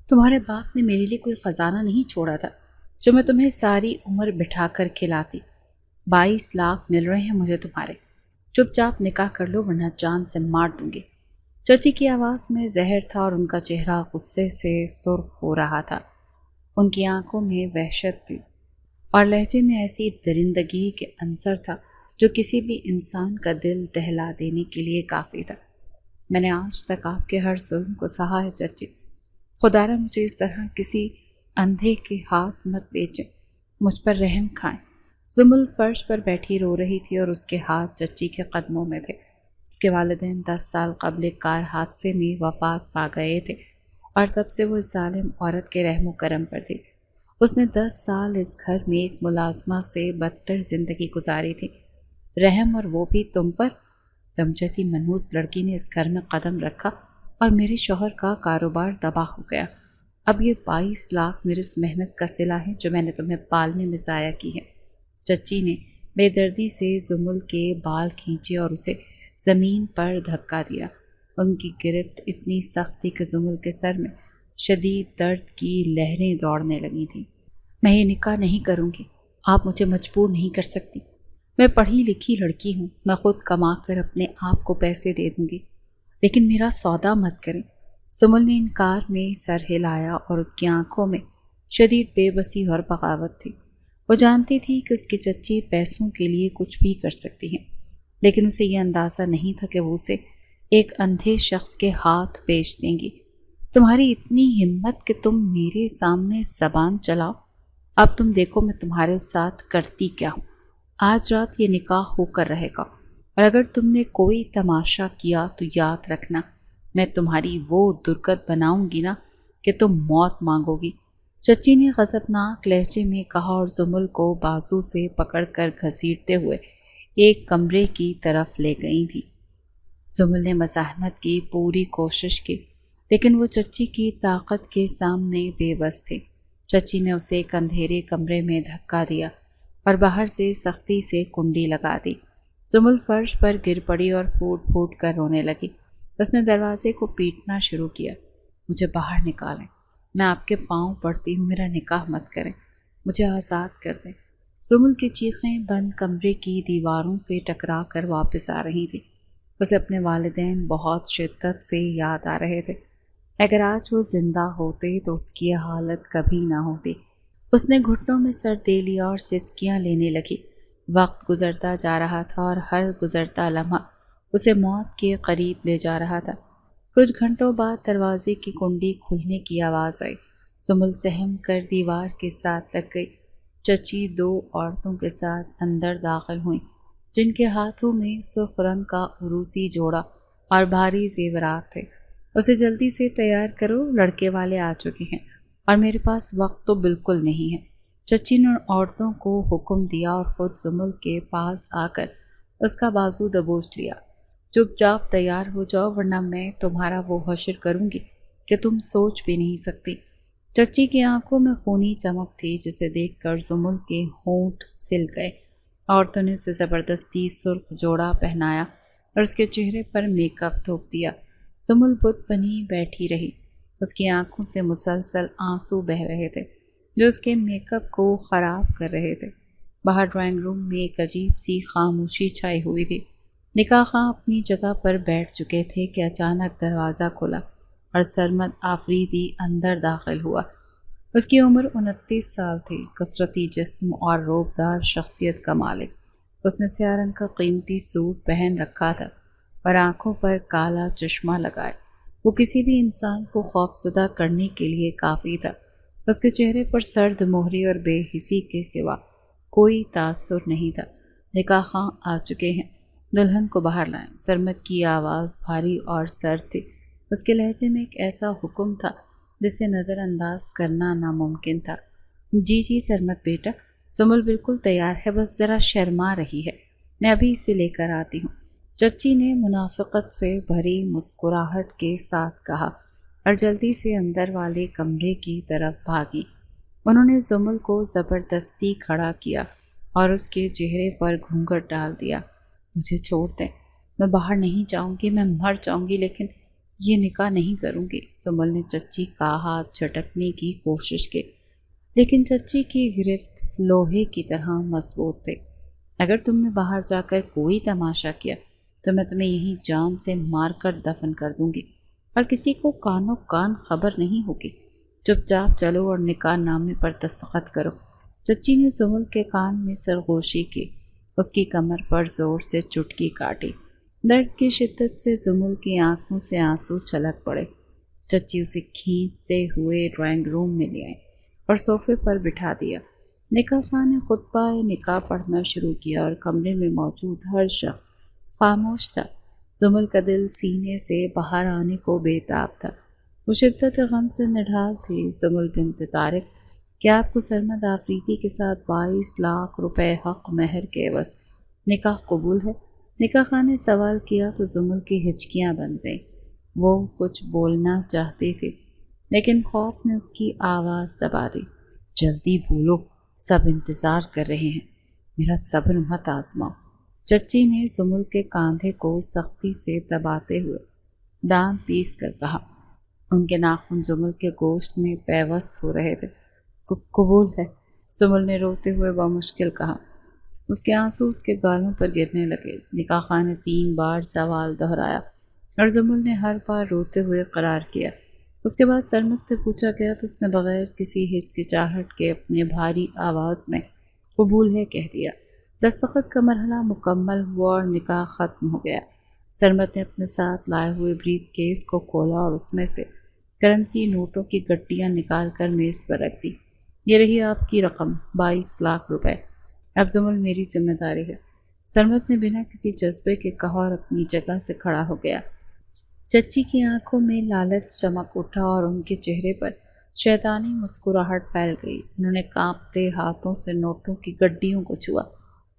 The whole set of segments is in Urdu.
تمہارے باپ نے میرے لیے کوئی خزانہ نہیں چھوڑا تھا جو میں تمہیں ساری عمر بٹھا کر کھلاتی۔ 22 لاکھ مل رہے ہیں مجھے تمہارے، چپ چاپ نکاح کر لو ورنہ جان سے مار دوں گی۔ چچی کی آواز میں زہر تھا اور ان کا چہرہ غصے سے سرخ ہو رہا تھا۔ ان کی آنکھوں میں وحشت تھی اور لہجے میں ایسی درندگی کے عنصر تھا جو کسی بھی انسان کا دل دہلا دینے کے لیے کافی تھا۔ میں نے آج تک آپ کے ہر ظلم کو سہا ہے چچی، خدا را مجھے اس طرح کسی اندھے کے ہاتھ مت بیچیں، مجھ پر رحم کھائیں۔ زمل فرش پر بیٹھی رو رہی تھی اور اس کے ہاتھ چچی کے قدموں میں تھے۔ اس کے والدین 10 سال قبل ایک کار حادثے میں وفات پا گئے تھے اور تب سے وہ اس ظالم عورت کے رحم و کرم پر تھی۔ اس نے 10 سال اس گھر میں ایک ملازمہ سے بدتر زندگی گزاری تھی۔ رحم اور وہ بھی تم پر؟ تم جیسی منحوس لڑکی نے اس گھر میں قدم رکھا اور میرے شوہر کا کاروبار تباہ ہو گیا۔ اب یہ 22 لاکھ میری اس محنت کا صلہ ہے جو میں نے تمہیں پالنے میں ضائع کی ہے۔ چچی نے بے دردی سے زمل کے بال کھینچے اور اسے زمین پر دھکا دیا۔ ان کی گرفت اتنی سخت تھی کہ زمل کے سر میں شدید درد کی لہریں دوڑنے لگی تھیں۔ میں یہ نکاح نہیں کروں گی، آپ مجھے مجبور نہیں کر سکتی۔ میں پڑھی لکھی لڑکی ہوں، میں خود کما کر اپنے آپ کو پیسے دے دوں گی، لیکن میرا سودا مت کریں۔ زمل نے انکار میں سر ہلایا اور اس کی آنکھوں میں شدید بے بسی اور بغاوت تھی۔ وہ جانتی تھی کہ اس کی چچی پیسوں کے لیے کچھ بھی کر سکتی ہیں، لیکن اسے یہ اندازہ نہیں تھا کہ وہ اسے ایک اندھے شخص کے ہاتھ بیچ دیں گی۔ تمہاری اتنی ہمت کہ تم میرے سامنے زبان چلاؤ؟ اب تم دیکھو میں تمہارے ساتھ کرتی کیا ہوں۔ آج رات یہ نکاح ہو کر رہے گا اور اگر تم نے کوئی تماشا کیا تو یاد رکھنا میں تمہاری وہ درگت بناؤں گی نا کہ تم موت مانگو گی۔ چچی نے غضبناک لہجے میں کہا اور زمل کو بازو سے پکڑ کر گھسیٹتے ہوئے ایک کمرے کی طرف لے گئی تھی۔ زمل نے مزاحمت کی پوری کوشش کی، لیکن وہ چچی کی طاقت کے سامنے بے بس تھی۔ چچی نے اسے ایک اندھیرے کمرے میں دھکا دیا اور باہر سے سختی سے کنڈی لگا دی۔ زمل فرش پر گر پڑی اور پھوٹ پھوٹ کر رونے لگی۔ اس نے دروازے کو پیٹنا شروع کیا۔ مجھے باہر نکالیں، میں آپ کے پاؤں پڑتی ہوں، میرا نکاح مت کریں، مجھے آزاد کر دیں۔ زمل کی چیخیں بند کمرے کی دیواروں سے ٹکرا کر واپس آ رہی تھیں۔ اسے اپنے والدین بہت شدت سے یاد آ رہے تھے۔ اگر آج وہ زندہ ہوتے تو اس کی حالت کبھی نہ ہوتی۔ اس نے گھٹنوں میں سر دے لیا اور سسکیاں لینے لگی۔ وقت گزرتا جا رہا تھا اور ہر گزرتا لمحہ اسے موت کے قریب لے جا رہا تھا۔ کچھ گھنٹوں بعد دروازے کی کنڈی کھلنے کی آواز آئی۔ زمل سہم کر دیوار کے ساتھ لگ گئی۔ چچی 2 عورتوں کے ساتھ اندر داخل ہوئیں جن کے ہاتھوں میں سرخ رنگ کا عروسی جوڑا اور بھاری زیورات تھے۔ اسے جلدی سے تیار کرو، لڑکے والے آ چکے ہیں اور میرے پاس وقت تو بالکل نہیں ہے۔ چچی نے عورتوں کو حکم دیا اور خود زمل کے پاس آ کر اس کا بازو دبوچ لیا۔ چپ چاپ تیار ہو جاؤ ورنہ میں تمہارا وہ حشر کروں گی کہ تم سوچ بھی نہیں سکتی۔ چچی کی آنکھوں میں خونی چمک تھی جسے دیکھ کر زمل کے ہونٹ سل گئے۔ عورتوں نے اسے زبردستی سرخ جوڑا پہنایا اور اس کے چہرے پر میک اپ تھوپ دیا۔ زمل بت بنی بیٹھی رہی۔ اس کی آنکھوں سے مسلسل آنسو بہہ رہے تھے جو اس کے میک اپ کو خراب کر رہے تھے۔ باہر ڈرائنگ روم میں ایک عجیب سی خاموشی چھائی ہوئی تھی۔ نکاح خواہ اپنی جگہ پر بیٹھ چکے تھے کہ اچانک دروازہ کھلا اور سرمد آفریدی اندر داخل ہوا۔ اس کی عمر 29 سال تھی، کثرتی جسم اور روبدار شخصیت کا مالک۔ اس نے سیاہ رنگ کا قیمتی سوٹ پہن رکھا تھا اور آنکھوں پر کالا چشمہ لگائے۔ وہ کسی بھی انسان کو خوفزدہ کرنے کے لیے کافی تھا۔ اس کے چہرے پر سرد مہری اور بے حسی کے سوا کوئی تاثر نہیں تھا۔ نکاح خواہ آ چکے ہیں، دلہن کو باہر لائیں۔ سرمد کی آواز بھاری اور سرد تھی۔ اس کے لہجے میں ایک ایسا حکم تھا جسے نظر انداز کرنا ناممکن تھا۔ جی جی سرمد بیٹا، زمل بالکل تیار ہے، بس ذرا شرما رہی ہے، میں ابھی اسے لے کر آتی ہوں، چچی نے منافقت سے بھری مسکراہٹ کے ساتھ کہا اور جلدی سے اندر والے کمرے کی طرف بھاگی۔ انہوں نے زمل کو زبردستی کھڑا کیا اور اس کے چہرے پر گھونگھٹ ڈال دیا۔ مجھے چھوڑ دیں، میں باہر نہیں جاؤں گی، میں مر جاؤں گی، لیکن یہ نکاح نہیں کروں گی۔ سمل نے چچی کا ہاتھ جھٹکنے کی کوشش کی، لیکن چچی کی گرفت لوہے کی طرح مضبوط تھی۔ اگر تم نے باہر جا کر کوئی تماشا کیا تو میں تمہیں یہیں جان سے مار کر دفن کر دوں گی، اور کسی کو کانوں کان خبر نہیں ہوگی۔ چپ چاپ چلو اور نکاح نامے پر دستخط کرو۔ چچی نے سمل کے کان میں سرگوشی کی، اس کی کمر پر زور سے چٹکی کاٹی۔ درد کی شدت سے زمل کی آنکھوں سے آنسو چھلک پڑے۔ چچی اسے کھینچتے ہوئے ڈرائنگ روم میں لے آئے اور صوفے پر بٹھا دیا۔ نکاح خواہ نے خطبہ نکاح پڑھنا شروع کیا اور کمرے میں موجود ہر شخص خاموش تھا۔ زمل کا دل سینے سے باہر آنے کو بے تاب تھا۔ وہ شدت غم سے نڈھال تھی۔ زمل بنت طارق، کیا آپ کو سرمد آفریدی کے ساتھ 22 لاکھ روپے حق مہر کے عوض نکاح قبول ہے؟ نکاح خواہ نے سوال کیا تو زمل کی ہچکیاں بن گئیں۔ وہ کچھ بولنا چاہتی تھی، لیکن خوف نے اس کی آواز دبا دی۔ جلدی بولو، سب انتظار کر رہے ہیں، میرا صبر مت آزماؤ۔ چچی نے زمل کے کاندھے کو سختی سے دباتے ہوئے دانت پیس کر کہا۔ ان کے ناخن زمل کے گوشت میں پیوست ہو رہے تھے۔ قبول ہے، زمل نے روتے ہوئے بمشکل کہا۔ اس کے آنسو اس کے گالوں پر گرنے لگے۔ نکاح خواہ نے 3 بار سوال دہرایا اور زمل نے ہر بار روتے ہوئے قرار کیا۔ اس کے بعد سرمد سے پوچھا گیا تو اس نے بغیر کسی ہچکچاہٹ کے اپنے بھاری آواز میں قبول ہے کہہ دیا۔ دستخط کا مرحلہ مکمل ہوا اور نکاح ختم ہو گیا۔ سرمد نے اپنے ساتھ لائے ہوئے بریف کیس کو کھولا اور اس میں سے کرنسی نوٹوں کی گٹیاں نکال کر میز پر رکھ دی۔ یہ رہی آپ کی رقم، 22 لاکھ روپے۔ اب زمل میری ذمہ داری ہے۔ سرمد نے بنا کسی جذبے کے کہا اور اپنی جگہ سے کھڑا ہو گیا۔ چچی کی آنکھوں میں لالچ چمک اٹھا اور ان کے چہرے پر شیطانی مسکراہٹ پھیل گئی۔ انہوں نے کانپتے ہاتھوں سے نوٹوں کی گڈیوں کو چھوا۔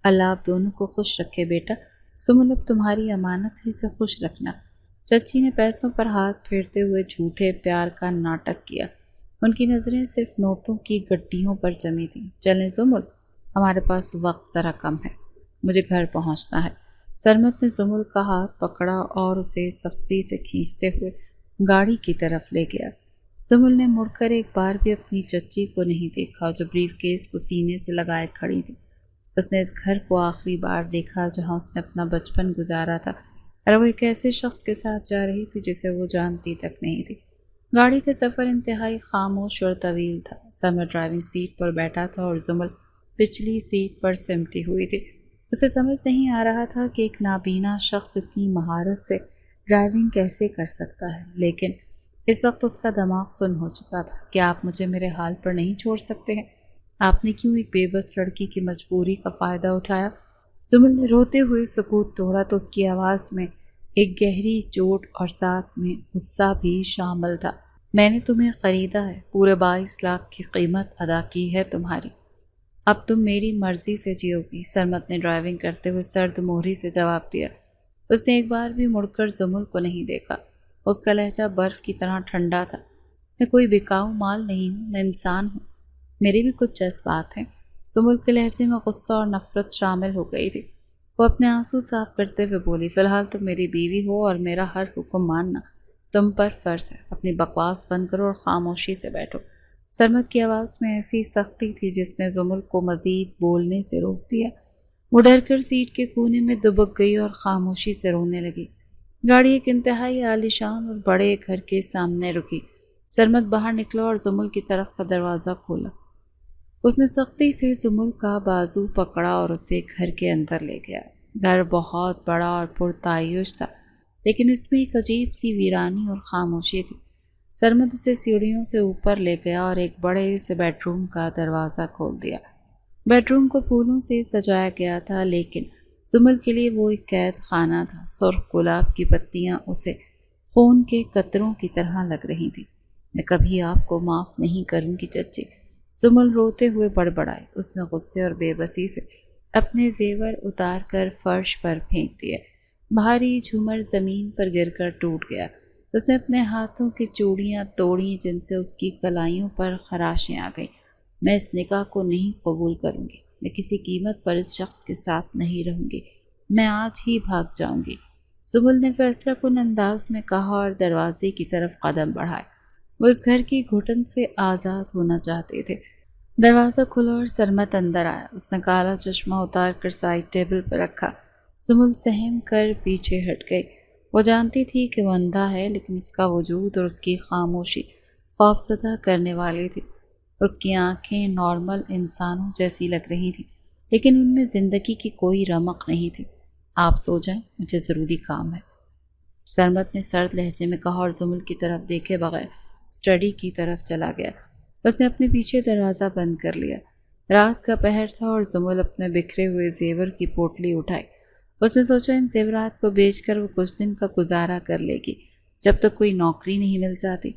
اللہ آپ دونوں کو خوش رکھے بیٹا۔ سمل اب تمہاری امانت ہے، اسے خوش رکھنا۔ چچی نے پیسوں پر ہاتھ پھیرتے ہوئے جھوٹے پیار کا ناٹک کیا۔ ان کی نظریں صرف نوٹوں کی گڈیوں پر جمی تھیں۔ چلیں زمل، ہمارے پاس وقت ذرا کم ہے، مجھے گھر پہنچنا ہے۔ سرمد نے زمل کا ہاتھ پکڑا اور اسے سختی سے کھینچتے ہوئے گاڑی کی طرف لے گیا۔ زمل نے مڑ کر ایک بار بھی اپنی چچی کو نہیں دیکھا جو بریف کیس کو سینے سے لگائے کھڑی تھی۔ اس نے اس گھر کو آخری بار دیکھا جہاں اس نے اپنا بچپن گزارا تھا، اور وہ ایک ایسے شخص کے ساتھ جا رہی تھی جسے وہ جانتی تک نہیں تھی۔ گاڑی کا سفر انتہائی خاموش اور طویل تھا۔ سرمد ڈرائیونگ سیٹ پر بیٹھا تھا اور زمل پچھلی سیٹ پر سمٹی ہوئی تھی۔ اسے سمجھ نہیں آ رہا تھا کہ ایک نابینا شخص اتنی مہارت سے ڈرائیونگ کیسے کر سکتا ہے، لیکن اس وقت اس کا دماغ سن ہو چکا تھا۔ کیا آپ مجھے میرے حال پر نہیں چھوڑ سکتے ہیں؟ آپ نے کیوں ایک بے بس لڑکی کی مجبوری کا فائدہ اٹھایا؟ زمل نے روتے ہوئے سکوت توڑا تو اس کی آواز میں ایک گہری چوٹ اور ساتھ میں غصہ بھی شامل تھا۔ میں نے تمہیں خریدا ہے، پورے 22 لاکھ کی قیمت ادا کی ہے تمہاری، اب تم میری مرضی سے جیو گی۔ سرمد نے ڈرائیونگ کرتے ہوئے سرد مہری سے جواب دیا۔ اس نے ایک بار بھی مڑ کر زمل کو نہیں دیکھا۔ اس کا لہجہ برف کی طرح ٹھنڈا تھا۔ میں کوئی بکاؤ مال نہیں ہوں، میں انسان ہوں، میرے بھی کچھ جذبات ہیں۔ زمل کے لہجے میں غصہ اور نفرت شامل ہو گئی تھی۔ وہ اپنے آنسو صاف کرتے ہوئے بولی، فی الحال تم میری بیوی ہو اور میرا ہر حکم ماننا تم پر فرض ہے۔ اپنی بکواس بند کرو اور خاموشی سے بیٹھو۔ سرمد کی آواز میں ایسی سختی تھی جس نے زمل کو مزید بولنے سے روک دیا۔ وہ ڈر کر سیٹ کے کونے میں دبک گئی اور خاموشی سے رونے لگی۔ گاڑی ایک انتہائی عالیشان اور بڑے گھر کے سامنے رکی۔ سرمد باہر نکلا اور زمل کی طرف کا دروازہ کھولا۔ اس نے سختی سے زمل کا بازو پکڑا اور اسے گھر کے اندر لے گیا۔ گھر بہت بڑا اور پرتعیش تھا، لیکن اس میں ایک عجیب سی ویرانی اور خاموشی تھی۔ سرمد اسے سیڑھیوں سے اوپر لے گیا اور ایک بڑے سے بیڈ روم کا دروازہ کھول دیا۔ بیڈ روم کو پھولوں سے سجایا گیا تھا، لیکن زمل کے لیے وہ ایک قید خانہ تھا۔ سرخ گلاب کی پتیاں اسے خون کے قطروں کی طرح لگ رہی تھیں۔ میں کبھی آپ کو معاف نہیں کروں گی چچی، زمل روتے ہوئے بڑبڑائے۔ اس نے غصے اور بے بسی سے اپنے زیور اتار کر فرش پر پھینک دیے۔ بھاری جھومر زمین پر گر کر ٹوٹ گیا۔ اس نے اپنے ہاتھوں کی چوڑیاں توڑیں جن سے اس کی کلائیوں پر خراشیں آ گئیں۔ میں اس نکاح کو نہیں قبول کروں گی، میں کسی قیمت پر اس شخص کے ساتھ نہیں رہوں گی، میں آج ہی بھاگ جاؤں گی۔ زمل نے فیصلہ کن انداز میں کہا اور دروازے کی طرف قدم بڑھائے۔ وہ اس گھر کی گھٹن سے آزاد ہونا چاہتے تھے۔ دروازہ کھلا اور سرمت اندر آیا۔ اس نے کالا چشمہ اتار کر سائڈ ٹیبل پر رکھا۔ زمل سہم کر پیچھے ہٹ گئی۔ وہ جانتی تھی کہ وہ اندھا ہے، لیکن اس کا وجود اور اس کی خاموشی خوفزدہ کرنے والی تھی۔ اس کی آنکھیں نارمل انسانوں جیسی لگ رہی تھیں، لیکن ان میں زندگی کی کوئی رمق نہیں تھی۔ آپ سو جائیں، مجھے ضروری کام ہے، سرمت نے سرد لہجے میں کہا اور زمل کی طرف دیکھے بغیر اسٹڈی کی طرف چلا گیا۔ اس نے اپنے پیچھے دروازہ بند کر لیا۔ رات کا پہر تھا اور زمل اپنے بکھرے ہوئے زیور کی پوٹلی اٹھائی۔ اس نے سوچا ان زیورات کو بیچ کر وہ کچھ دن کا گزارا کر لے گی، جب تک کوئی نوکری نہیں مل جاتی۔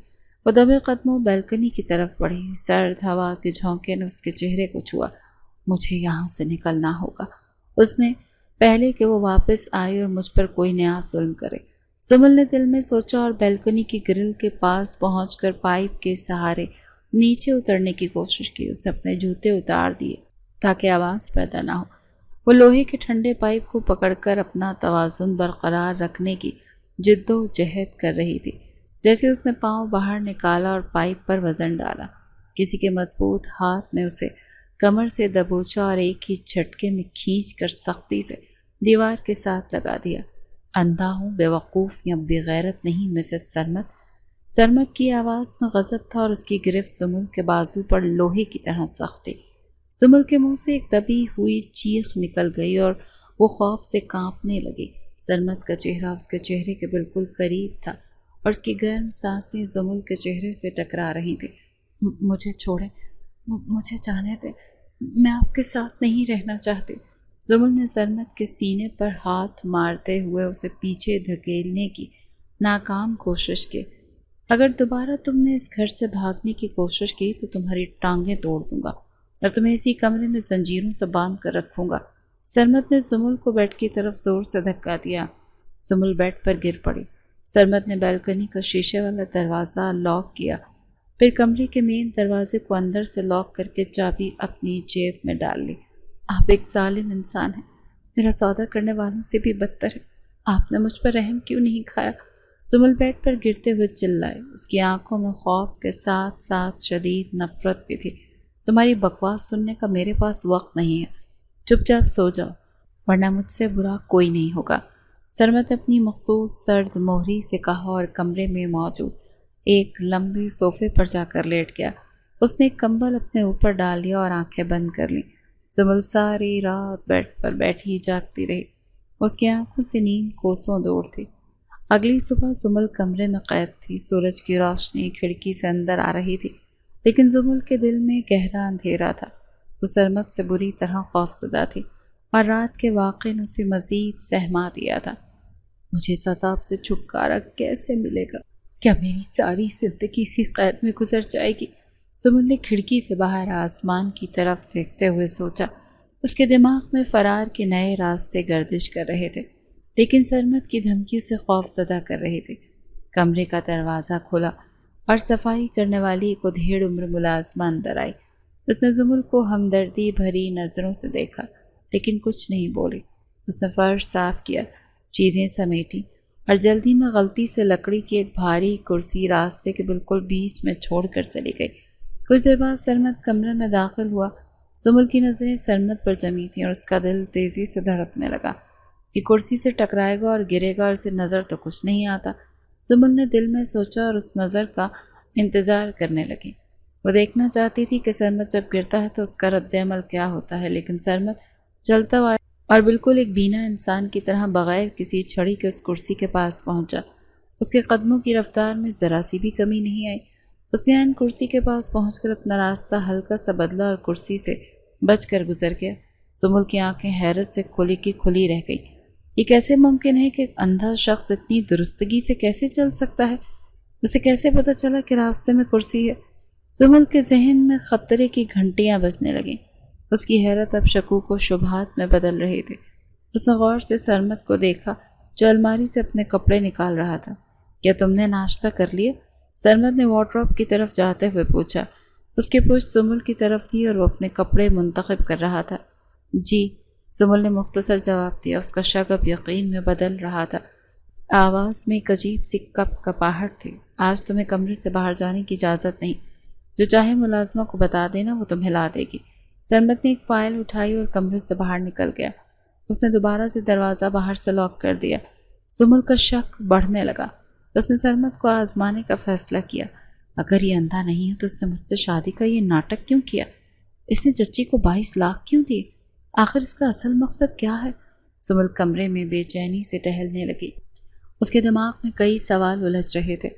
وہ دبے قدموں بیلکنی کی طرف بڑھی۔ سرد ہوا کے جھونکے نے اس کے چہرے کو چھوا۔ مجھے یہاں سے نکلنا ہوگا، اس نے، پہلے کہ وہ واپس آئے اور مجھ پر کوئی نیا ظلم کرے۔ زمل نے دل میں سوچا اور بیلکنی کی گرل کے پاس پہنچ کر پائپ کے سہارے نیچے اترنے کی کوشش کی۔ اس نے اپنے جوتے اتار دیے تاکہ آواز پیدا نہ ہو۔ وہ لوہے کے ٹھنڈے پائپ کو پکڑ کر اپنا توازن برقرار رکھنے کی جد و جہد کر رہی تھی۔ جیسے اس نے پاؤں باہر نکالا اور پائپ پر وزن ڈالا، کسی کے مضبوط ہاتھ نے اسے کمر سے دبوچا اور ایک ہی جھٹکے میں کھینچ کر سختی سے دیوار کے ساتھ لگا دیا۔ اندھا ہوں، بے وقوف یا بغیرت نہیں مسز سرمت۔ سرمت کی آواز میں غضب تھا اور اس کی گرفت زمل کے بازو پر لوہے کی طرح سخت تھی۔ زمل کے منہ سے ایک دبی ہوئی چیخ نکل گئی اور وہ خوف سے کانپنے لگی۔ سرمت کا چہرہ اس کے چہرے کے بالکل قریب تھا اور اس کی گرم سانسیں زمل کے چہرے سے ٹکرا رہی تھیں۔ مجھے چھوڑیں، مجھے جانے دیں، میں آپ کے ساتھ نہیں رہنا چاہتی۔ زمل نے سرمت کے سینے پر ہاتھ مارتے ہوئے اسے پیچھے دھکیلنے کی ناکام کوشش کی۔ اگر دوبارہ تم نے اس گھر سے بھاگنے کی کوشش کی تو تمہاری ٹانگیں توڑ دوں گا اور تمہیں اسی کمرے میں زنجیروں سے باندھ کر رکھوں گا۔ سرمت نے زمل کو بیڈ کی طرف زور سے دھکا دیا۔ زمل بیڈ پر گر پڑی۔ سرمت نے بیلکنی کا شیشے والا دروازہ لاک کیا، پھر کمرے کے مین دروازے کو اندر سے لاک کر کے چابی اپنی جیب میں ڈال لی۔ آپ ایک ظالم انسان ہیں، میرا سودا کرنے والوں سے بھی بدتر ہے، آپ نے مجھ پر رحم کیوں نہیں کھایا؟ زمل بیڈ پر گرتے ہوئے چلائے۔ اس کی آنکھوں میں خوف کے ساتھ ساتھ شدید نفرت بھی تھی۔ تمہاری بکواس سننے کا میرے پاس وقت نہیں ہے، چپ چاپ سو جاؤ ورنہ مجھ سے برا کوئی نہیں ہوگا، سرمت اپنی مخصوص سرد مہری سے کہا اور کمرے میں موجود ایک لمبے صوفے پر جا کر لیٹ گیا۔ اس نے ایک کمبل اپنے اوپر ڈال لیا اور آنکھیں بند کر لیں۔ زمل ساری رات بیڈ پر بیٹھی جاگتی رہی۔ اس کی آنکھوں سے نیند کوسوں دور تھی۔ اگلی صبح زمل کمرے میں قید تھی۔ سورج کی روشنی کھڑکی سے اندر آ رہی تھی، لیکن زمل کے دل میں گہرا اندھیرا تھا۔ وہ سرمت سے بری طرح خوفزدہ تھی اور رات کے واقعے نے اسے مزید سہما دیا تھا۔ مجھے اس عذاب سے چھٹکارا کیسے ملے گا؟ کیا میری ساری زندگی اسی قید میں گزر جائے گی؟ زمل نے کھڑکی سے باہر آسمان کی طرف دیکھتے ہوئے سوچا۔ اس کے دماغ میں فرار کے نئے راستے گردش کر رہے تھے، لیکن سرمت کی دھمکی سے خوف زدہ کر رہے تھے۔ کمرے کا دروازہ کھلا اور صفائی کرنے والی ایک ادھیڑ عمر ملازمہ اندر آئی۔ اس نے زمل کو ہمدردی بھری نظروں سے دیکھا، لیکن کچھ نہیں بولی۔ اس نے فرش صاف کیا، چیزیں سمیٹی اور جلدی میں غلطی سے لکڑی کی ایک بھاری کرسی راستے کے بالکل بیچ میں چھوڑ کر چلی گئی۔ کچھ دیر بعد سرمت کمرے میں داخل ہوا۔ زمل کی نظریں سرمت پر جمی تھیں اور اس کا دل تیزی سے دھڑکنے لگا۔ یہ کرسی سے ٹکرائے گا اور گرے گا اور اسے نظر تو کچھ نہیں آتا، زمل نے دل میں سوچا اور اس نظر کا انتظار کرنے لگی۔ وہ دیکھنا چاہتی تھی کہ سرمت جب گرتا ہے تو اس کا رد عمل کیا ہوتا ہے، لیکن سرمت چلتا ہوا اور بالکل ایک بینا انسان کی طرح بغیر کسی چھڑی کے اس کرسی کے پاس پہنچا۔ اس کے قدموں کی رفتار میں ذرا سی بھی کمی نہیں آئی۔ اس نے کرسی کے پاس پہنچ کر اپنا راستہ ہلکا سا بدلا اور کرسی سے بچ کر گزر گیا۔ زمل کی آنکھیں حیرت سے کھلی کی کھلی رہ گئی۔ یہ کیسے ممکن ہے کہ ایک اندھا شخص اتنی درستگی سے کیسے چل سکتا ہے؟ اسے کیسے پتہ چلا کہ راستے میں کرسی ہے؟ زمل کے ذہن میں خطرے کی گھنٹیاں بجنے لگیں۔ اس کی حیرت اب شکوک و شبہات میں بدل رہے تھے۔ اس نے غور سے سرمت کو دیکھا جو الماری سے اپنے کپڑے نکال رہا تھا۔ کیا تم نے ناشتہ کر لیا؟ سرمت نے وارڈروب کی طرف جاتے ہوئے پوچھا۔ اس کے پشت زمل کی طرف تھی اور وہ اپنے کپڑے منتخب کر رہا تھا۔ جی، زمل نے مختصر جواب دیا۔ اس کا شک اب یقین میں بدل رہا تھا۔ آواز میں ایک عجیب سی کپ کپاہٹ تھی۔ آج تمہیں کمرے سے باہر جانے کی اجازت نہیں، جو چاہے ملازمہ کو بتا دینا، وہ تمہیں لا دے گی۔ سرمد نے ایک فائل اٹھائی اور کمرے سے باہر نکل گیا۔ اس نے دوبارہ سے دروازہ باہر سے لاک کر دیا۔ زمل کا شک بڑھنے لگا۔ اس نے سرمد کو آزمانے کا فیصلہ کیا۔ اگر یہ اندھا نہیں ہے تو اس نے مجھ سے شادی کا یہ ناٹک کیوں کیا؟ اس نے چچی کو 22 لاکھ کیوں دیے؟ آخر اس کا اصل مقصد کیا ہے؟ زمل کمرے میں بے چینی سے ٹہلنے لگی۔ اس کے دماغ میں کئی سوال الجھ رہے تھے۔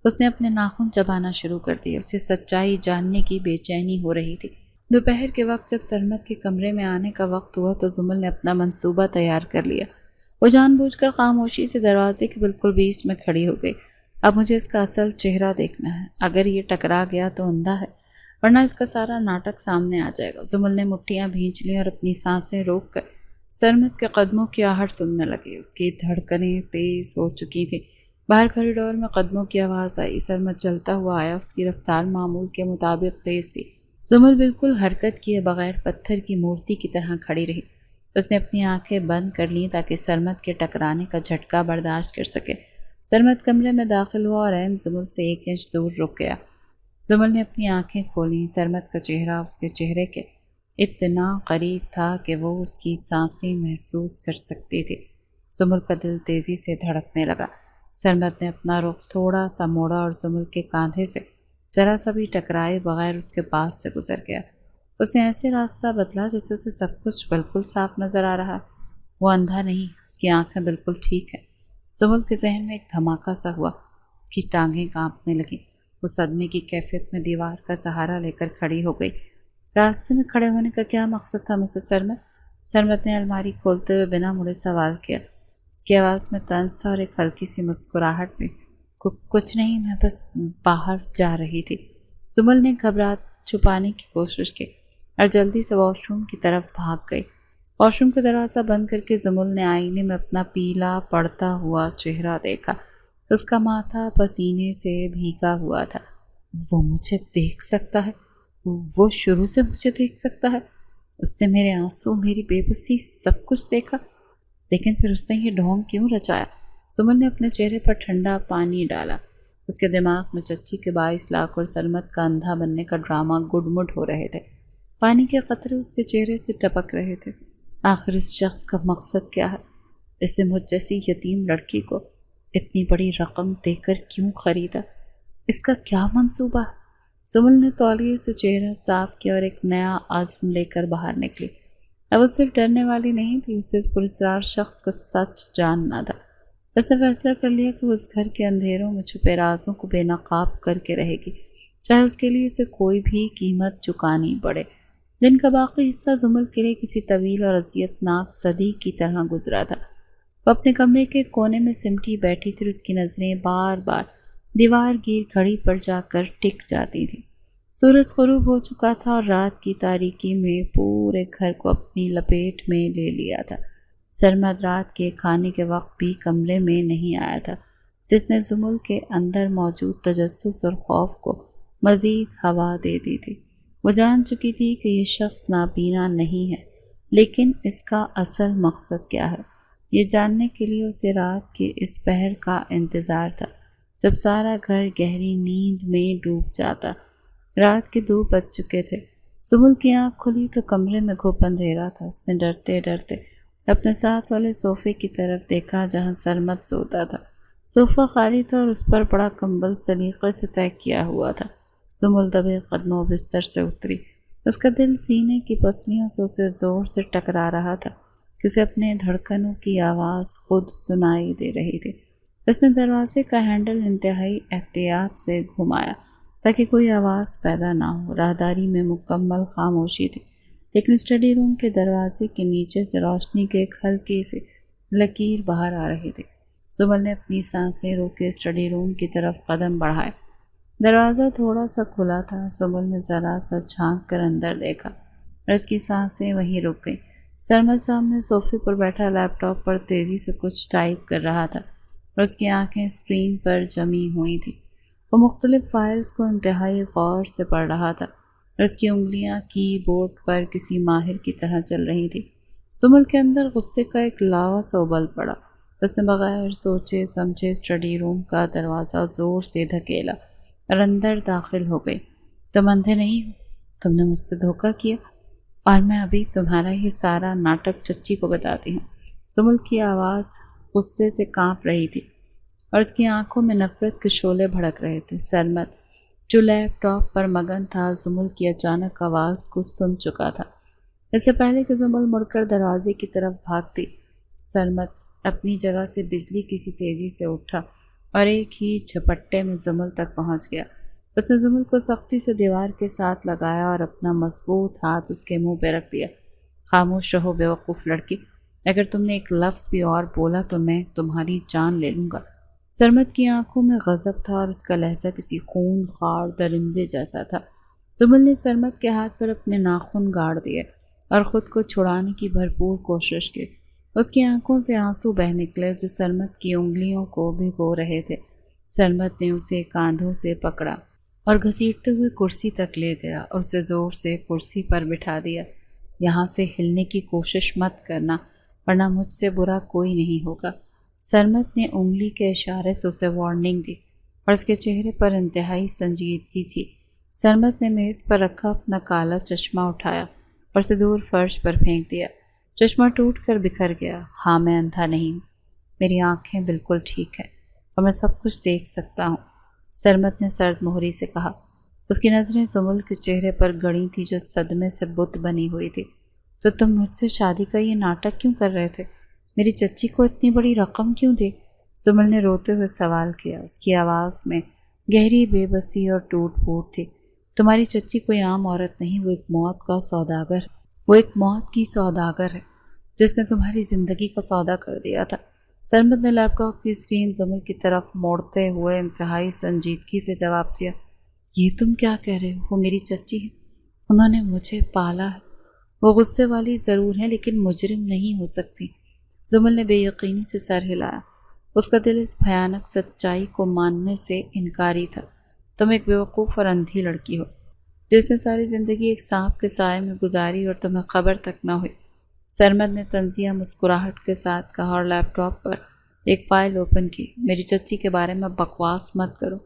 اس نے اپنے ناخن چبانا شروع کر دیے۔ اسے سچائی جاننے کی بے چینی ہو رہی تھی۔ دوپہر کے وقت جب سرمد کے کمرے میں آنے کا وقت ہوا تو زمل نے اپنا منصوبہ تیار کر لیا۔ وہ جان بوجھ کر خاموشی سے دروازے کے بالکل بیچ میں کھڑی ہو گئی۔ اب مجھے اس کا اصل چہرہ دیکھنا ہے۔ اگر یہ ٹکرا گیا تو اندھا ہے، ورنہ اس کا سارا ناٹک سامنے آ جائے گا۔ زمل نے مٹھیاں بھینچ لیں اور اپنی سانسیں روک کر سرمد کے قدموں کی آہٹ سننے لگی۔ اس کی دھڑکنیں تیز ہو چکی تھیں۔ باہر کوریڈور میں قدموں کی آواز آئی۔ سرمد چلتا ہوا آیا۔ اس کی رفتار معمول کے مطابق تیز تھی۔ زمل بالکل حرکت کیے بغیر پتھر کی مورتی کی طرح کھڑی رہی۔ اس نے اپنی آنکھیں بند کر لیں تاکہ سرمد کے ٹکرانے کا جھٹکا برداشت کر سکے۔ سرمد کمرے میں داخل ہوا اور عین زمل سے 1 انچ دور رک گیا۔ زمل نے اپنی آنکھیں کھولیں۔ سرمد کا چہرہ اس کے چہرے کے اتنا قریب تھا کہ وہ اس کی سانسیں محسوس کر سکتی تھی۔ زمل کا دل تیزی سے دھڑکنے لگا۔ سرمد نے اپنا رخ تھوڑا سا موڑا اور زمل کے کاندھے سے ذرا سا بھی ٹکرائے بغیر اس کے پاس سے گزر گیا۔ اس نے ایسے راستہ بدلا جیسے اسے سب کچھ بالکل صاف نظر آ رہا۔ وہ اندھا نہیں، اس کی آنکھیں بالکل ٹھیک ہیں۔ زمل کے ذہن میں ایک دھماکہ سا ہوا۔ اس کی ٹانگیں کانپنے لگیں۔ وہ صدمے کی کیفیت میں دیوار کا سہارا لے کر کھڑی ہو گئی۔ راستے میں کھڑے ہونے کا کیا مقصد تھا مسز سرمد؟ سرمد نے الماری کھولتے ہوئے بنا مڑے سوال کیا۔ اس کی آواز میں طنز تھا اور ایک ہلکی سی مسکراہٹ میں۔ کچھ نہیں، میں بس باہر جا رہی تھی۔ زمل نے گھبراہٹ چھپانے کی کوشش کی اور جلدی سے واش روم کی طرف بھاگ گئی۔ واش روم کا دروازہ بند کر کے زمل نے آئینے میں اپنا پیلا پڑتا ہوا چہرہ دیکھا۔ اس کا ماتھا پسینے سے بھیگا ہوا تھا۔ وہ مجھے دیکھ سکتا ہے، وہ شروع سے مجھے دیکھ سکتا ہے۔ اس نے میرے آنسو، میری بے بسی، سب کچھ دیکھا۔ لیکن پھر اس نے یہ ڈھونگ کیوں رچایا؟ زمل نے اپنے چہرے پر ٹھنڈا پانی ڈالا۔ اس کے دماغ میں چچی کے 22 لاکھ اور سرمد کا اندھا بننے کا ڈرامہ گڈ مڈ ہو رہے تھے۔ پانی کے قطرے اس کے چہرے سے ٹپک رہے تھے۔ آخر اس شخص کا مقصد کیا ہے؟ اس نے مجھ جیسی یتیم لڑکی کو اتنی بڑی رقم دے کر کیوں خریدا؟ اس کا کیا منصوبہ ہے؟ زمل نے تولیے سے چہرہ صاف کیا اور ایک نیا عزم لے کر باہر نکلی۔ اب وہ صرف ڈرنے والی نہیں تھی، اسے اس پراسرار شخص کا سچ جاننا تھا۔ اس نے فیصلہ کر لیا کہ وہ اس گھر کے اندھیروں میں چھپے رازوں کو بے نقاب کر کے رہے گی، چاہے اس کے لیے اسے کوئی بھی قیمت چکانی پڑے۔ دن کا باقی حصہ زمل کے لیے کسی طویل اور اذیت ناک صدی کی طرح گزرا تھا۔ وہ اپنے کمرے کے کونے میں سمٹی بیٹھی تھی اور اس کی نظریں بار بار دیوار گیر گھڑی پر جا کر ٹک جاتی تھیں۔ سورج غروب ہو چکا تھا اور رات کی تاریکی میں پورے گھر کو اپنی لپیٹ میں لے لیا تھا۔ سرمد رات کے کھانے کے وقت بھی کمرے میں نہیں آیا تھا، جس نے زمل کے اندر موجود تجسس اور خوف کو مزید ہوا دے دی تھی۔ وہ جان چکی تھی کہ یہ شخص نابینا نہیں ہے، لیکن اس کا اصل مقصد کیا ہے؟ یہ جاننے کے لیے اسے رات کے اس پہر کا انتظار تھا جب سارا گھر گہری نیند میں ڈوب جاتا۔ رات کے 2 بج چکے تھے۔ زمل کی آنکھ کھلی تو کمرے میں گھپ اندھیرا تھا۔ اس نے ڈرتے ڈرتے اپنے ساتھ والے صوفے کی طرف دیکھا جہاں سرمد سوتا تھا۔ صوفہ خالی تھا اور اس پر بڑا کمبل سلیقے سے طے کیا ہوا تھا۔ زمل دبے قدموں بستر سے اتری۔ اس کا دل سینے کی پسلیوں سے اسے زور سے ٹکرا رہا تھا، جسے اپنے دھڑکنوں کی آواز خود سنائی دے رہی تھی۔ اس نے دروازے کا ہینڈل انتہائی احتیاط سے گھمایا تاکہ کوئی آواز پیدا نہ ہو۔ راہداری میں مکمل خاموشی تھی، لیکن اسٹڈی روم کے دروازے کے نیچے سے روشنی کے ایک ہلکی سی لکیر باہر آ رہی تھی۔ زمل نے اپنی سانسیں روکے اسٹڈی روم کی طرف قدم بڑھائے۔ دروازہ تھوڑا سا کھلا تھا۔ زمل نے ذرا سا جھانک کر اندر دیکھا اور اس کی سانسیں وہیں رک گئیں۔ سرمد سامنے صوفے پر بیٹھا لیپ ٹاپ پر تیزی سے کچھ ٹائپ کر رہا تھا اور اس کی آنکھیں اسکرین پر جمی ہوئی تھیں۔ وہ مختلف فائلز کو انتہائی غور سے پڑھ رہا تھا اور اس کی انگلیاں کی بورڈ پر کسی ماہر کی طرح چل رہی تھیں۔ زمل کے اندر غصے کا ایک لاوا سا ابل پڑا۔ اس نے بغیر سوچے سمجھے اسٹڈی روم کا دروازہ زور سے دھکیلا اور اندر داخل ہو گئی۔ تم اندھے نہیں ہو، تم نے مجھ سے دھوکہ کیا اور میں ابھی تمہارا یہ سارا ناٹک چچی کو بتاتی ہوں۔ سمل کی آواز غصے سے کانپ رہی تھی اور اس کی آنکھوں میں نفرت کے شعلے بھڑک رہے تھے۔ سرمد جو لیپ ٹاپ پر مگن تھا زمل کی اچانک آواز کو سن چکا تھا۔ اس سے پہلے کہ زمل مڑ کر دروازے کی طرف بھاگتی، سرمد اپنی جگہ سے بجلی کسی تیزی سے اٹھا اور ایک ہی جھپٹے میں زمل تک پہنچ گیا۔ اس نے زمل کو سختی سے دیوار کے ساتھ لگایا اور اپنا مضبوط ہاتھ اس کے منہ پہ رکھ دیا۔ خاموش رہو بیوقوف لڑکی، اگر تم نے ایک لفظ بھی اور بولا تو میں تمہاری جان لے لوں گا۔ سرمد کی آنکھوں میں غضب تھا اور اس کا لہجہ کسی خون خوار درندے جیسا تھا۔ زمل نے سرمد کے ہاتھ پر اپنے ناخن گاڑ دیے اور خود کو چھڑانے کی بھرپور کوشش کی۔ اس کی آنکھوں سے آنسو بہہ نکلے جو سرمد کی انگلیوں کو بھگو رہے تھے۔ سرمد نے اسے کاندھوں سے پکڑا اور گھسیٹتے ہوئے کرسی تک لے گیا اور اسے زور سے کرسی پر بٹھا دیا۔ یہاں سے ہلنے کی کوشش مت کرنا ورنہ مجھ سے برا کوئی نہیں ہوگا۔ سرمد نے انگلی کے اشارے سے اسے وارننگ دی اور اس کے چہرے پر انتہائی سنجیدگی تھی۔ سرمد نے میز پر رکھا اپنا کالا چشمہ اٹھایا اور اسے دور فرش پر پھینک دیا۔ چشمہ ٹوٹ کر بکھر گیا۔ ہاں، میں اندھا نہیں ہوں، میری آنکھیں بالکل ٹھیک ہیں اور میں سب کچھ دیکھ سکتا ہوں، سرمد نے سرد مہری سے کہا۔ اس کی نظریں زمل کے چہرے پر گڑی تھی جو صدمے سے بت بنی ہوئی تھی۔ تو تم مجھ سے شادی کا یہ ناٹک کیوں کر رہے تھے؟ میری چچی کو اتنی بڑی رقم کیوں دی؟ زمل نے روتے ہوئے سوال کیا۔ اس کی آواز میں گہری بے بسی اور ٹوٹ پھوٹ تھی۔ تمہاری چچی کوئی عام عورت نہیں، وہ ایک موت کا سوداگر ہے۔ وہ ایک موت کی سوداگر ہے جس نے تمہاری زندگی کا سودا کر دیا تھا۔ سرمد نے لیپ ٹاپ کی اسکرین زمل کی طرف موڑتے ہوئے انتہائی سنجیدگی سے جواب دیا۔ یہ تم کیا کہہ رہے ہو؟ وہ میری چچی ہے، انہوں نے مجھے پالا ہے۔ وہ غصے والی ضرور ہیں لیکن مجرم نہیں ہو سکتی۔ زمل نے بے یقینی سے سر ہلایا۔ اس کا دل اس بھیانک سچائی کو ماننے سے انکاری تھا۔ تم ایک بیوقوف اور اندھی لڑکی ہو جس نے ساری زندگی ایک سانپ کے سائے میں گزاری اور تمہیں خبر تک نہ ہوئی۔ سرمد نے طنزیہ مسکراہٹ کے ساتھ کہا اور لیپ ٹاپ پر ایک فائل اوپن کی۔ میری چچی کے بارے میں بکواس مت کرو،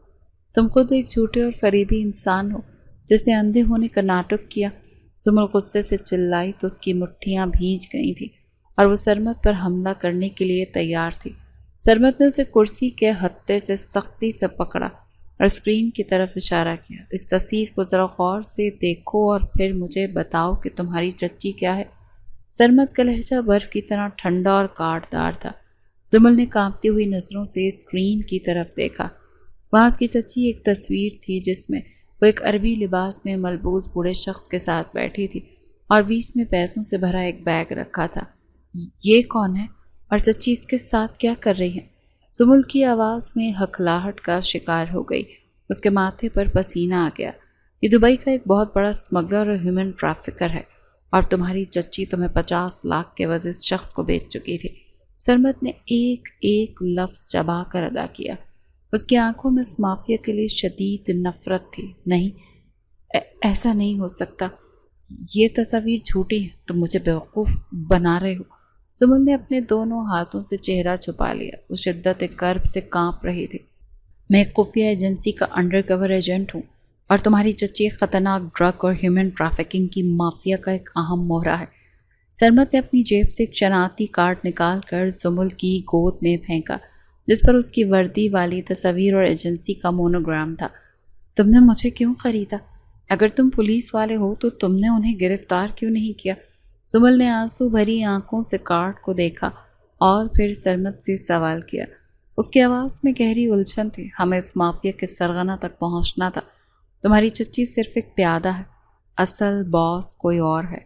تم خود ایک جھوٹے اور فریبی انسان ہو جس نے اندھے ہونے کا ناٹک کیا۔ زمل غصے سے چلائی تو اس کی مٹھیاں بھیج گئی تھیں اور وہ سرمد پر حملہ کرنے کے لیے تیار تھی۔ سرمد نے اسے کرسی کے ہتھے سے سختی سے پکڑا اور اسکرین کی طرف اشارہ کیا۔ اس تصویر کو ذرا غور سے دیکھو اور پھر مجھے بتاؤ کہ تمہاری چچی کیا ہے۔ سرمد کا لہجہ برف کی طرح ٹھنڈا اور کاٹ دار تھا۔ زمل نے کانپتی ہوئی نظروں سے اسکرین کی طرف دیکھا۔ وہاں اس کی چچی ایک تصویر تھی جس میں وہ ایک عربی لباس میں ملبوس بوڑھے شخص کے ساتھ بیٹھی تھی اور بیچ میں پیسوں سے بھرا ایک بیگ رکھا تھا۔ یہ کون ہے اور چچی اس کے ساتھ کیا کر رہی ہے؟ زمل کی آواز میں ہکھلاہٹ کا شکار ہو گئی۔ اس کے ماتھے پر پسینہ آ گیا۔ یہ دبئی کا ایک بہت بڑا اسمگلر اور ہیومن ٹریفکر ہے اور تمہاری چچی تمہیں 50 لاکھ کے عوض اس شخص کو بیچ چکی تھی۔ سرمد نے ایک ایک لفظ چبا کر ادا کیا۔ اس کی آنکھوں میں اس مافیا کے لیے شدید نفرت تھی۔ نہیں، ایسا نہیں ہو سکتا، یہ تصاویر جھوٹی ہیں، تم مجھے بیوقوف بنا رہے ہو۔ زمل نے اپنے دونوں ہاتھوں سے چہرہ چھپا لیا۔ وہ شدت کرب سے کانپ رہی تھی۔ میں ایک خفیہ ایجنسی کا انڈر کور ایجنٹ ہوں اور تمہاری چچی ایک خطرناک ڈرگ اور ہیومن ٹریفکنگ کی مافیا کا ایک اہم مہرہ ہے۔ سرمد نے اپنی جیب سے ایک شناختی کارڈ نکال کر زمل کی گود میں پھینکا جس پر اس کی وردی والی تصویر اور ایجنسی کا مونوگرام تھا۔ تم نے مجھے کیوں خریدا؟ اگر تم پولیس والے ہو تو تم نے انہیں گرفتار کیوں نہیں کیا؟ زمل نے آنسو بھری آنکھوں سے کارڈ کو دیکھا اور پھر سرمد سے سوال کیا۔ اس کی آواز میں گہری الجھن تھی۔ ہمیں اس مافیا کے سرغنہ تک پہنچنا تھا۔ تمہاری چچی صرف ایک پیادہ ہے، اصل باس کوئی اور ہے۔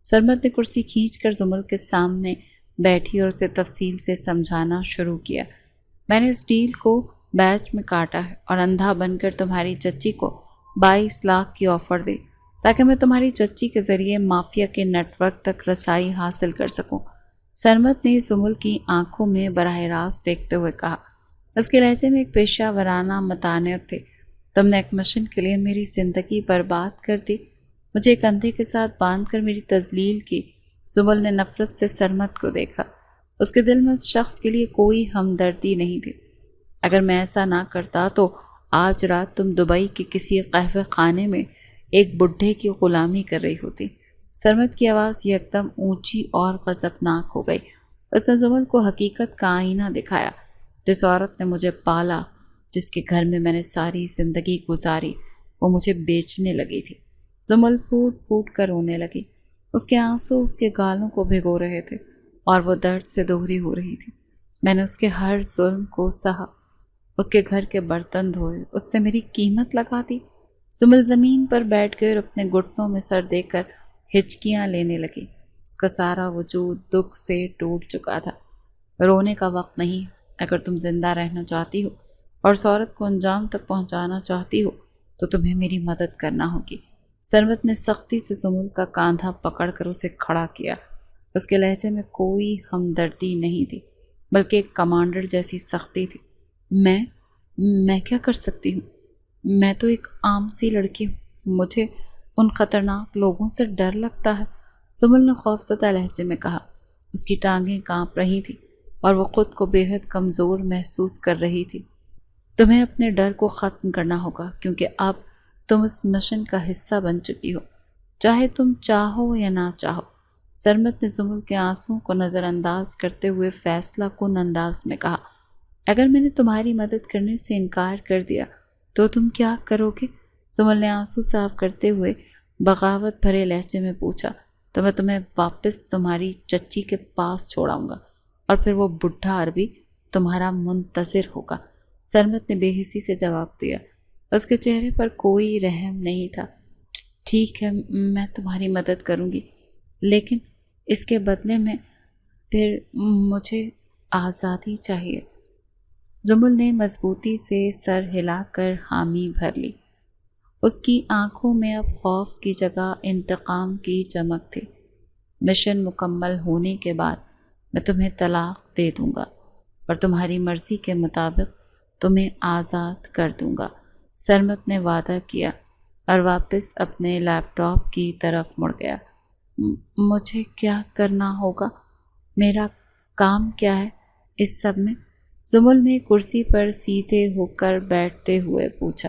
سرمد نے کرسی کھینچ کر زمل کے سامنے بیٹھی اور اسے تفصیل سے سمجھانا شروع کیا۔ میں نے اس ڈیل کو بیچ میں کاٹا ہے اور اندھا بن کر تمہاری چچی کو 22 لاکھ کی آفر دی تاکہ میں تمہاری چچی کے ذریعے مافیا کے نیٹ ورک تک رسائی حاصل کر سکوں۔ سرمد نے زمل کی آنکھوں میں براہ راست دیکھتے ہوئے کہا۔ اس کے لہجے میں ایک پیشہ ورانہ متانت تھی۔ تم نے ایک مشن کے لیے میری زندگی برباد کر دی، مجھے ایک اندھے کے ساتھ باندھ کر میری تذلیل کی۔ زمل نے نفرت سے سرمد کو دیکھا۔ اس کے دل میں اس شخص کے لیے کوئی ہمدردی نہیں تھی۔ اگر میں ایسا نہ کرتا تو آج رات تم دبئی کے کسی قہوہ خانے میں ایک بڈھے کی غلامی کر رہی ہوتی۔ سرمد کی آواز یکدم اونچی اور غضبناک ہو گئی۔ اس نے زمل کو حقیقت کا آئینہ دکھایا۔ جس عورت نے مجھے پالا، جس کے گھر میں میں نے ساری زندگی گزاری، وہ مجھے بیچنے لگی تھی۔ زمل پھوٹ پھوٹ کر رونے لگی۔ اس کے آنسو اس کے گالوں کو بھگو رہے تھے اور وہ درد سے دوہری ہو رہی تھی۔ میں نے اس کے ہر ظلم کو سہا، اس کے گھر کے برتن دھوئے، اس سے میری قیمت لگا دی۔ زمل زمین پر بیٹھ گئے اور اپنے گھٹنوں میں سر دے کر ہچکیاں لینے لگی۔ اس کا سارا وجود دکھ سے ٹوٹ چکا تھا۔ رونے کا وقت نہیں۔ اگر تم زندہ رہنا چاہتی ہو اور اس عورت کو انجام تک پہنچانا چاہتی ہو تو تمہیں میری مدد کرنا ہوگی۔ سرمد نے سختی سے زمل کا کاندھا پکڑ کر اسے کھڑا کیا۔ اس کے لہجے میں کوئی ہمدردی نہیں تھی، بلکہ ایک کمانڈر جیسی سختی تھی۔ میں کیا کر سکتی ہوں؟ میں تو ایک عام سی لڑکی ہوں، مجھے ان خطرناک لوگوں سے ڈر لگتا ہے، زمل نے خوفزدہ لہجے میں کہا۔ اس کی ٹانگیں کانپ رہی تھیں اور وہ خود کو بے حد کمزور محسوس کر رہی تھی۔ تمہیں اپنے ڈر کو ختم کرنا ہوگا، کیونکہ اب تم اس مشن کا حصہ بن چکی ہو، چاہے تم چاہو یا نہ چاہو۔ سرمد نے زمل کے آنسوں کو نظر انداز کرتے ہوئے فیصلہ کن انداز میں کہا، اگر میں نے تمہاری مدد کرنے سے انکار کر دیا تو تم کیا کرو گے؟ زمل نے آنسو صاف کرتے ہوئے بغاوت بھرے لہجے میں پوچھا، تو میں تمہیں واپس تمہاری چچی کے پاس چھوڑاؤں گا اور پھر وہ بڈھا عربی تمہارا منتظر ہوگا۔ سرمد نے بے حسی سے جواب دیا۔ اس کے چہرے پر کوئی رحم نہیں تھا۔ ٹھیک ہے، میں تمہاری مدد کروں گی، لیکن اس کے بدلے میں پھر مجھے آزادی چاہیے۔ زمل نے مضبوطی سے سر ہلا کر حامی بھر لی۔ اس کی آنکھوں میں اب خوف کی جگہ انتقام کی چمک تھی۔ مشن مکمل ہونے کے بعد میں تمہیں طلاق دے دوں گا اور تمہاری مرضی کے مطابق تمہیں آزاد کر دوں گا، سرمد نے وعدہ کیا اور واپس اپنے لیپ ٹاپ کی طرف مڑ گیا۔ مجھے کیا کرنا ہوگا؟ میرا کام کیا ہے اس سب میں؟ زمل نے کرسی پر سیدھے ہو کر بیٹھتے ہوئے پوچھا۔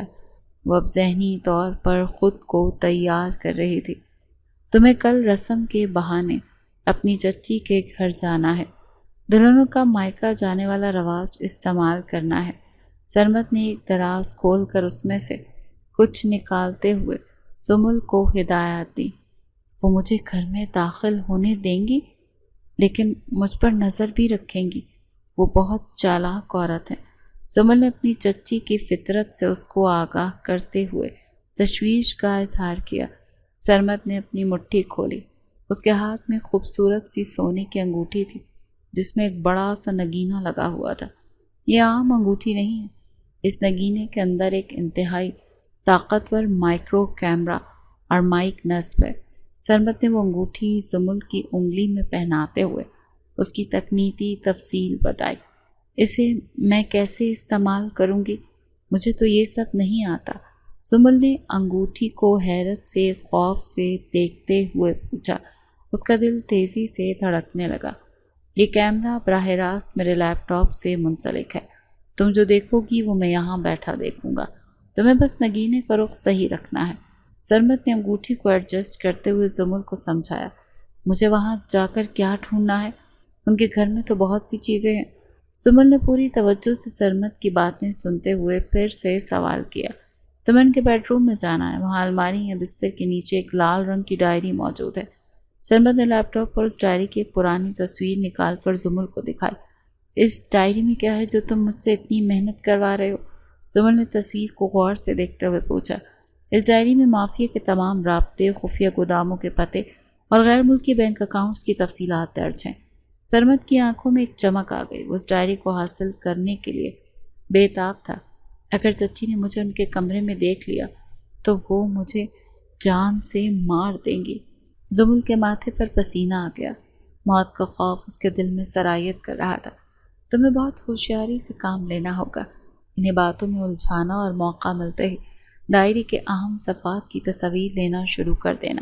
وہ اب ذہنی طور پر خود کو تیار کر رہی تھی۔ تمہیں کل رسم کے بہانے اپنی چچی کے گھر جانا ہے۔ دلہنوں کا مائکا جانے والا رواج استعمال کرنا ہے۔ سرمد نے ایک دراز کھول کر اس میں سے کچھ نکالتے ہوئے زمل کو ہدایت دی۔ وہ مجھے گھر میں داخل ہونے دیں گی، لیکن مجھ پر نظر بھی رکھیں گی۔ وہ بہت چالاک عورت ہے۔ زمل نے اپنی چچی کی فطرت سے اس کو آگاہ کرتے ہوئے تشویش کا اظہار کیا۔ سرمد نے اپنی مٹھی کھولی۔ اس کے ہاتھ میں خوبصورت سی سونے کی انگوٹھی تھی، جس میں ایک بڑا سا نگینہ لگا ہوا تھا۔ یہ عام انگوٹھی نہیں ہے۔ اس نگینے کے اندر ایک انتہائی طاقتور مائکرو کیمرا اور مائک نصب ہے۔ سرمد نے وہ انگوٹھی زمل کی انگلی میں پہناتے ہوئے اس کی تکنیکی تفصیل بتائی۔ اسے میں کیسے استعمال کروں گی؟ مجھے تو یہ سب نہیں آتا، زمل نے انگوٹھی کو حیرت سے خوف سے دیکھتے ہوئے پوچھا۔ اس کا دل تیزی سے دھڑکنے لگا۔ یہ کیمرہ براہ راست میرے لیپ ٹاپ سے منسلک ہے۔ تم جو دیکھو گی وہ میں یہاں بیٹھا دیکھوں گا۔ تمہیں بس نگینے کا رخ صحیح رکھنا ہے۔ سرمد نے انگوٹھی کو ایڈجسٹ کرتے ہوئے زمل کو سمجھایا۔ مجھے وہاں جا کر کیا ڈھونڈنا ہے؟ ان کے گھر میں تو بہت سی چیزیں ہیں۔ زمل نے پوری توجہ سے سرمد کی باتیں سنتے ہوئے پھر سے سوال کیا۔ تمہیں ان کے بیڈ روم میں جانا ہے۔ وہاں الماری یا بستر کے نیچے ایک لال رنگ کی ڈائری موجود ہے۔ سرمد نے لیپ ٹاپ پر اس ڈائری کی ایک پرانی تصویر نکال کر زمل کو دکھائی۔ اس ڈائری میں کیا ہے جو تم مجھ سے اتنی محنت کروا رہے ہو؟ زمل نے تصویر کو غور سے دیکھتے ہوئے پوچھا۔ اس ڈائری میں مافیا کے تمام رابطے، خفیہ گوداموں کے پتے اور غیر ملکی بینک اکاؤنٹس کی تفصیلات درج ہیں۔ سرمد کی آنکھوں میں ایک چمک آ گئی۔ وہ اس ڈائری کو حاصل کرنے کے لیے بے تاب تھا۔ اگر چچی نے مجھے ان کے کمرے میں دیکھ لیا تو وہ مجھے جان سے مار دیں گی۔ زمل کے ماتھے پر پسینہ آ گیا۔ موت کا خوف اس کے دل میں سرایت کر رہا تھا۔ تمہیں بہت ہوشیاری سے کام لینا ہوگا۔ انہیں باتوں میں الجھانا اور موقع ملتے ہی ڈائری کے اہم صفحات کی تصاویر لینا شروع کر دینا۔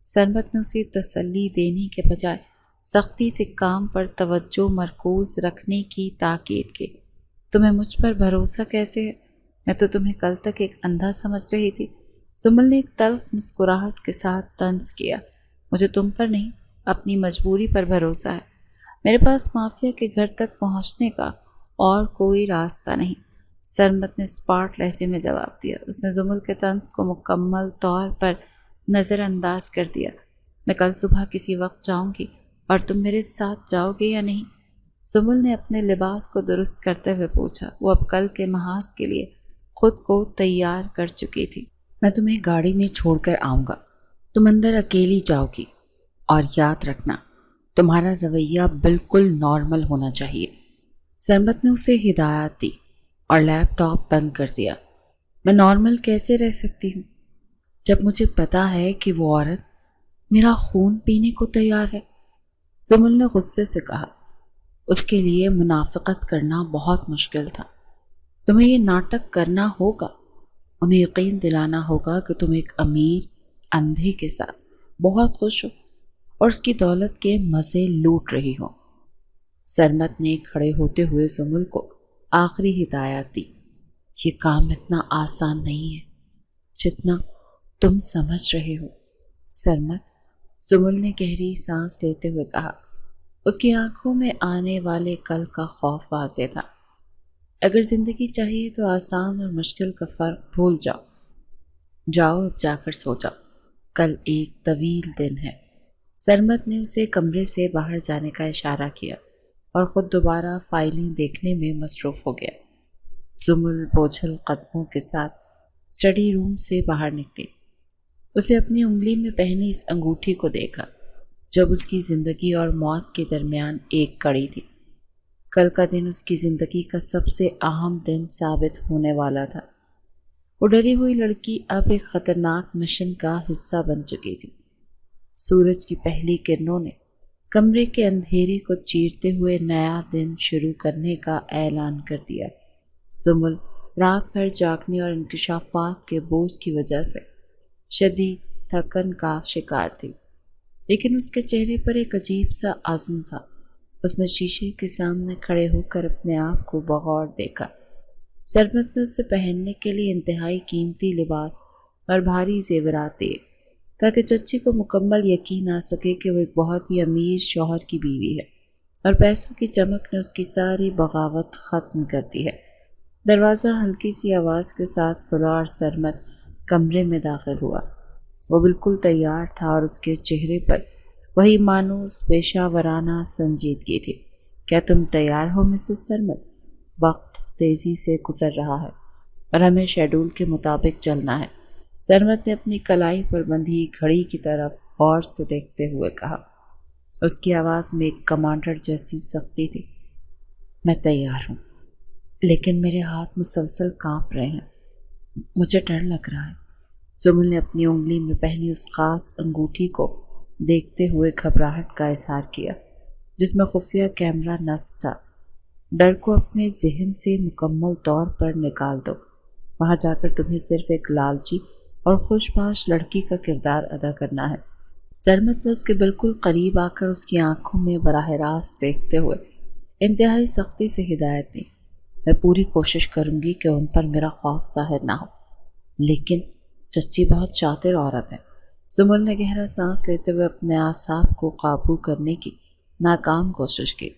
سرمد نے اسے تسلی دینے کے بجائے سختی سے کام پر توجہ مرکوز رکھنے کی تاکید کی۔ تمہیں مجھ پر بھروسہ کیسے ہے؟ میں تو تمہیں کل تک ایک اندھا سمجھ رہی تھی۔ سمل نے ایک تلخ مسکراہٹ کے ساتھ طنز کیا۔ مجھے تم پر نہیں، اپنی مجبوری پر بھروسہ ہے۔ میرے پاس مافیا کے گھر تک پہنچنے کا اور کوئی راستہ نہیں، سرمت نے اسپاٹ لہجے میں جواب دیا۔ اس نے زمل کے طنز کو مکمل طور پر نظر انداز کر دیا۔ میں کل صبح کسی وقت جاؤں گی اور تم میرے ساتھ جاؤ گے یا نہیں؟ زمل نے اپنے لباس کو درست کرتے ہوئے پوچھا۔ وہ اب کل کے محاذ کے لیے خود کو تیار کر چکی تھی۔ میں تمہیں گاڑی میں چھوڑ کر آؤں گا، تم اندر اکیلی جاؤ گی، اور یاد رکھنا تمہارا رویہ بالکل نارمل ہونا چاہیے۔ سرمت نے اسے ہدایت دی اور لیپ ٹاپ بند کر دیا۔ میں نارمل کیسے رہ سکتی ہوں جب مجھے پتا ہے کہ وہ عورت میرا خون پینے کو تیار ہے؟ زمل نے غصے سے کہا۔ اس کے لیے منافقت کرنا بہت مشکل تھا۔ تمہیں یہ ناٹک کرنا ہوگا، انہیں یقین دلانا ہوگا کہ تم ایک امیر اندھے کے ساتھ بہت خوش ہو اور اس کی دولت کے مزے لوٹ رہی ہو۔ سرمت نے کھڑے ہوتے ہوئے زمل کو آخری ہدایت دی۔ یہ کام اتنا آسان نہیں ہے جتنا تم سمجھ رہے ہو سرمت، زمل نے گہری سانس لیتے ہوئے کہا۔ اس کی آنکھوں میں آنے والے کل کا خوف واضح تھا۔ اگر زندگی چاہیے تو آسان اور مشکل کا فرق بھول جاؤ۔ جاؤ اب جا کر سو جاؤ، کل ایک طویل دن ہے۔ سرمت نے اسے کمرے سے باہر جانے کا اشارہ کیا اور خود دوبارہ فائلیں دیکھنے میں مصروف ہو گیا۔ زمل بوجھل قدموں کے ساتھ اسٹڈی روم سے باہر نکلی۔ اسے اپنی انگلی میں پہنی اس انگوٹھی کو دیکھا جب اس کی زندگی اور موت کے درمیان ایک کڑی تھی۔ کل کا دن اس کی زندگی کا سب سے اہم دن ثابت ہونے والا تھا۔ وہ ڈری ہوئی لڑکی اب ایک خطرناک مشن کا حصہ بن چکی تھی۔ سورج کی پہلی کرنوں نے کمرے کے اندھیرے کو چیرتے ہوئے نیا دن شروع کرنے کا اعلان کر دیا۔ زمل رات بھر جاگنے اور انکشافات کے بوجھ کی وجہ سے شدید تھکن کا شکار تھی، لیکن اس کے چہرے پر ایک عجیب سا عزم تھا۔ اس نے شیشے کے سامنے کھڑے ہو کر اپنے آپ کو بغور دیکھا۔ سرمت نے اسے پہننے کے لیے انتہائی قیمتی لباس اور بھاری زیورات دیے تاکہ چچی کو مکمل یقین آ سکے کہ وہ ایک بہت ہی امیر شوہر کی بیوی ہے، اور پیسوں کی چمک نے اس کی ساری بغاوت ختم کر دی ہے۔ دروازہ ہلکی سی آواز کے ساتھ کھلا اور سرمت کمرے میں داخل ہوا۔ وہ بالکل تیار تھا اور اس کے چہرے پر وہی مانوس پیشہ ورانہ سنجیدگی تھی۔ کیا تم تیار ہو مسز سرمت؟ وقت تیزی سے گزر رہا ہے اور ہمیں شیڈول کے مطابق چلنا ہے۔ سرمت نے اپنی کلائی پر بندھی گھڑی کی طرف غور سے دیکھتے ہوئے کہا۔ اس کی آواز میں ایک کمانڈر جیسی سختی تھی۔ میں تیار ہوں، لیکن میرے ہاتھ مسلسل کانپ رہے ہیں، مجھے ڈر لگ رہا ہے۔ زمل نے اپنی انگلی میں پہنی اس خاص انگوٹھی کو دیکھتے ہوئے گھبراہٹ کا اظہار کیا جس میں خفیہ کیمرہ نصب تھا۔ ڈر کو اپنے ذہن سے مکمل طور پر نکال دو۔ وہاں جا کر تمہیں صرف ایک لالچی اور خوش باش لڑکی کا کردار ادا کرنا ہے۔ سرمت نے اس کے بالکل قریب آ کر اس کی آنکھوں میں براہ راست دیکھتے ہوئے انتہائی سختی سے ہدایت دی۔ میں پوری کوشش کروں گی کہ ان پر میرا خوف ظاہر نہ ہو، لیکن چچی بہت شاطر عورت ہے۔ زمل نے گہرا سانس لیتے ہوئے اپنے اعصاب کو قابو کرنے کی ناکام کوشش کی۔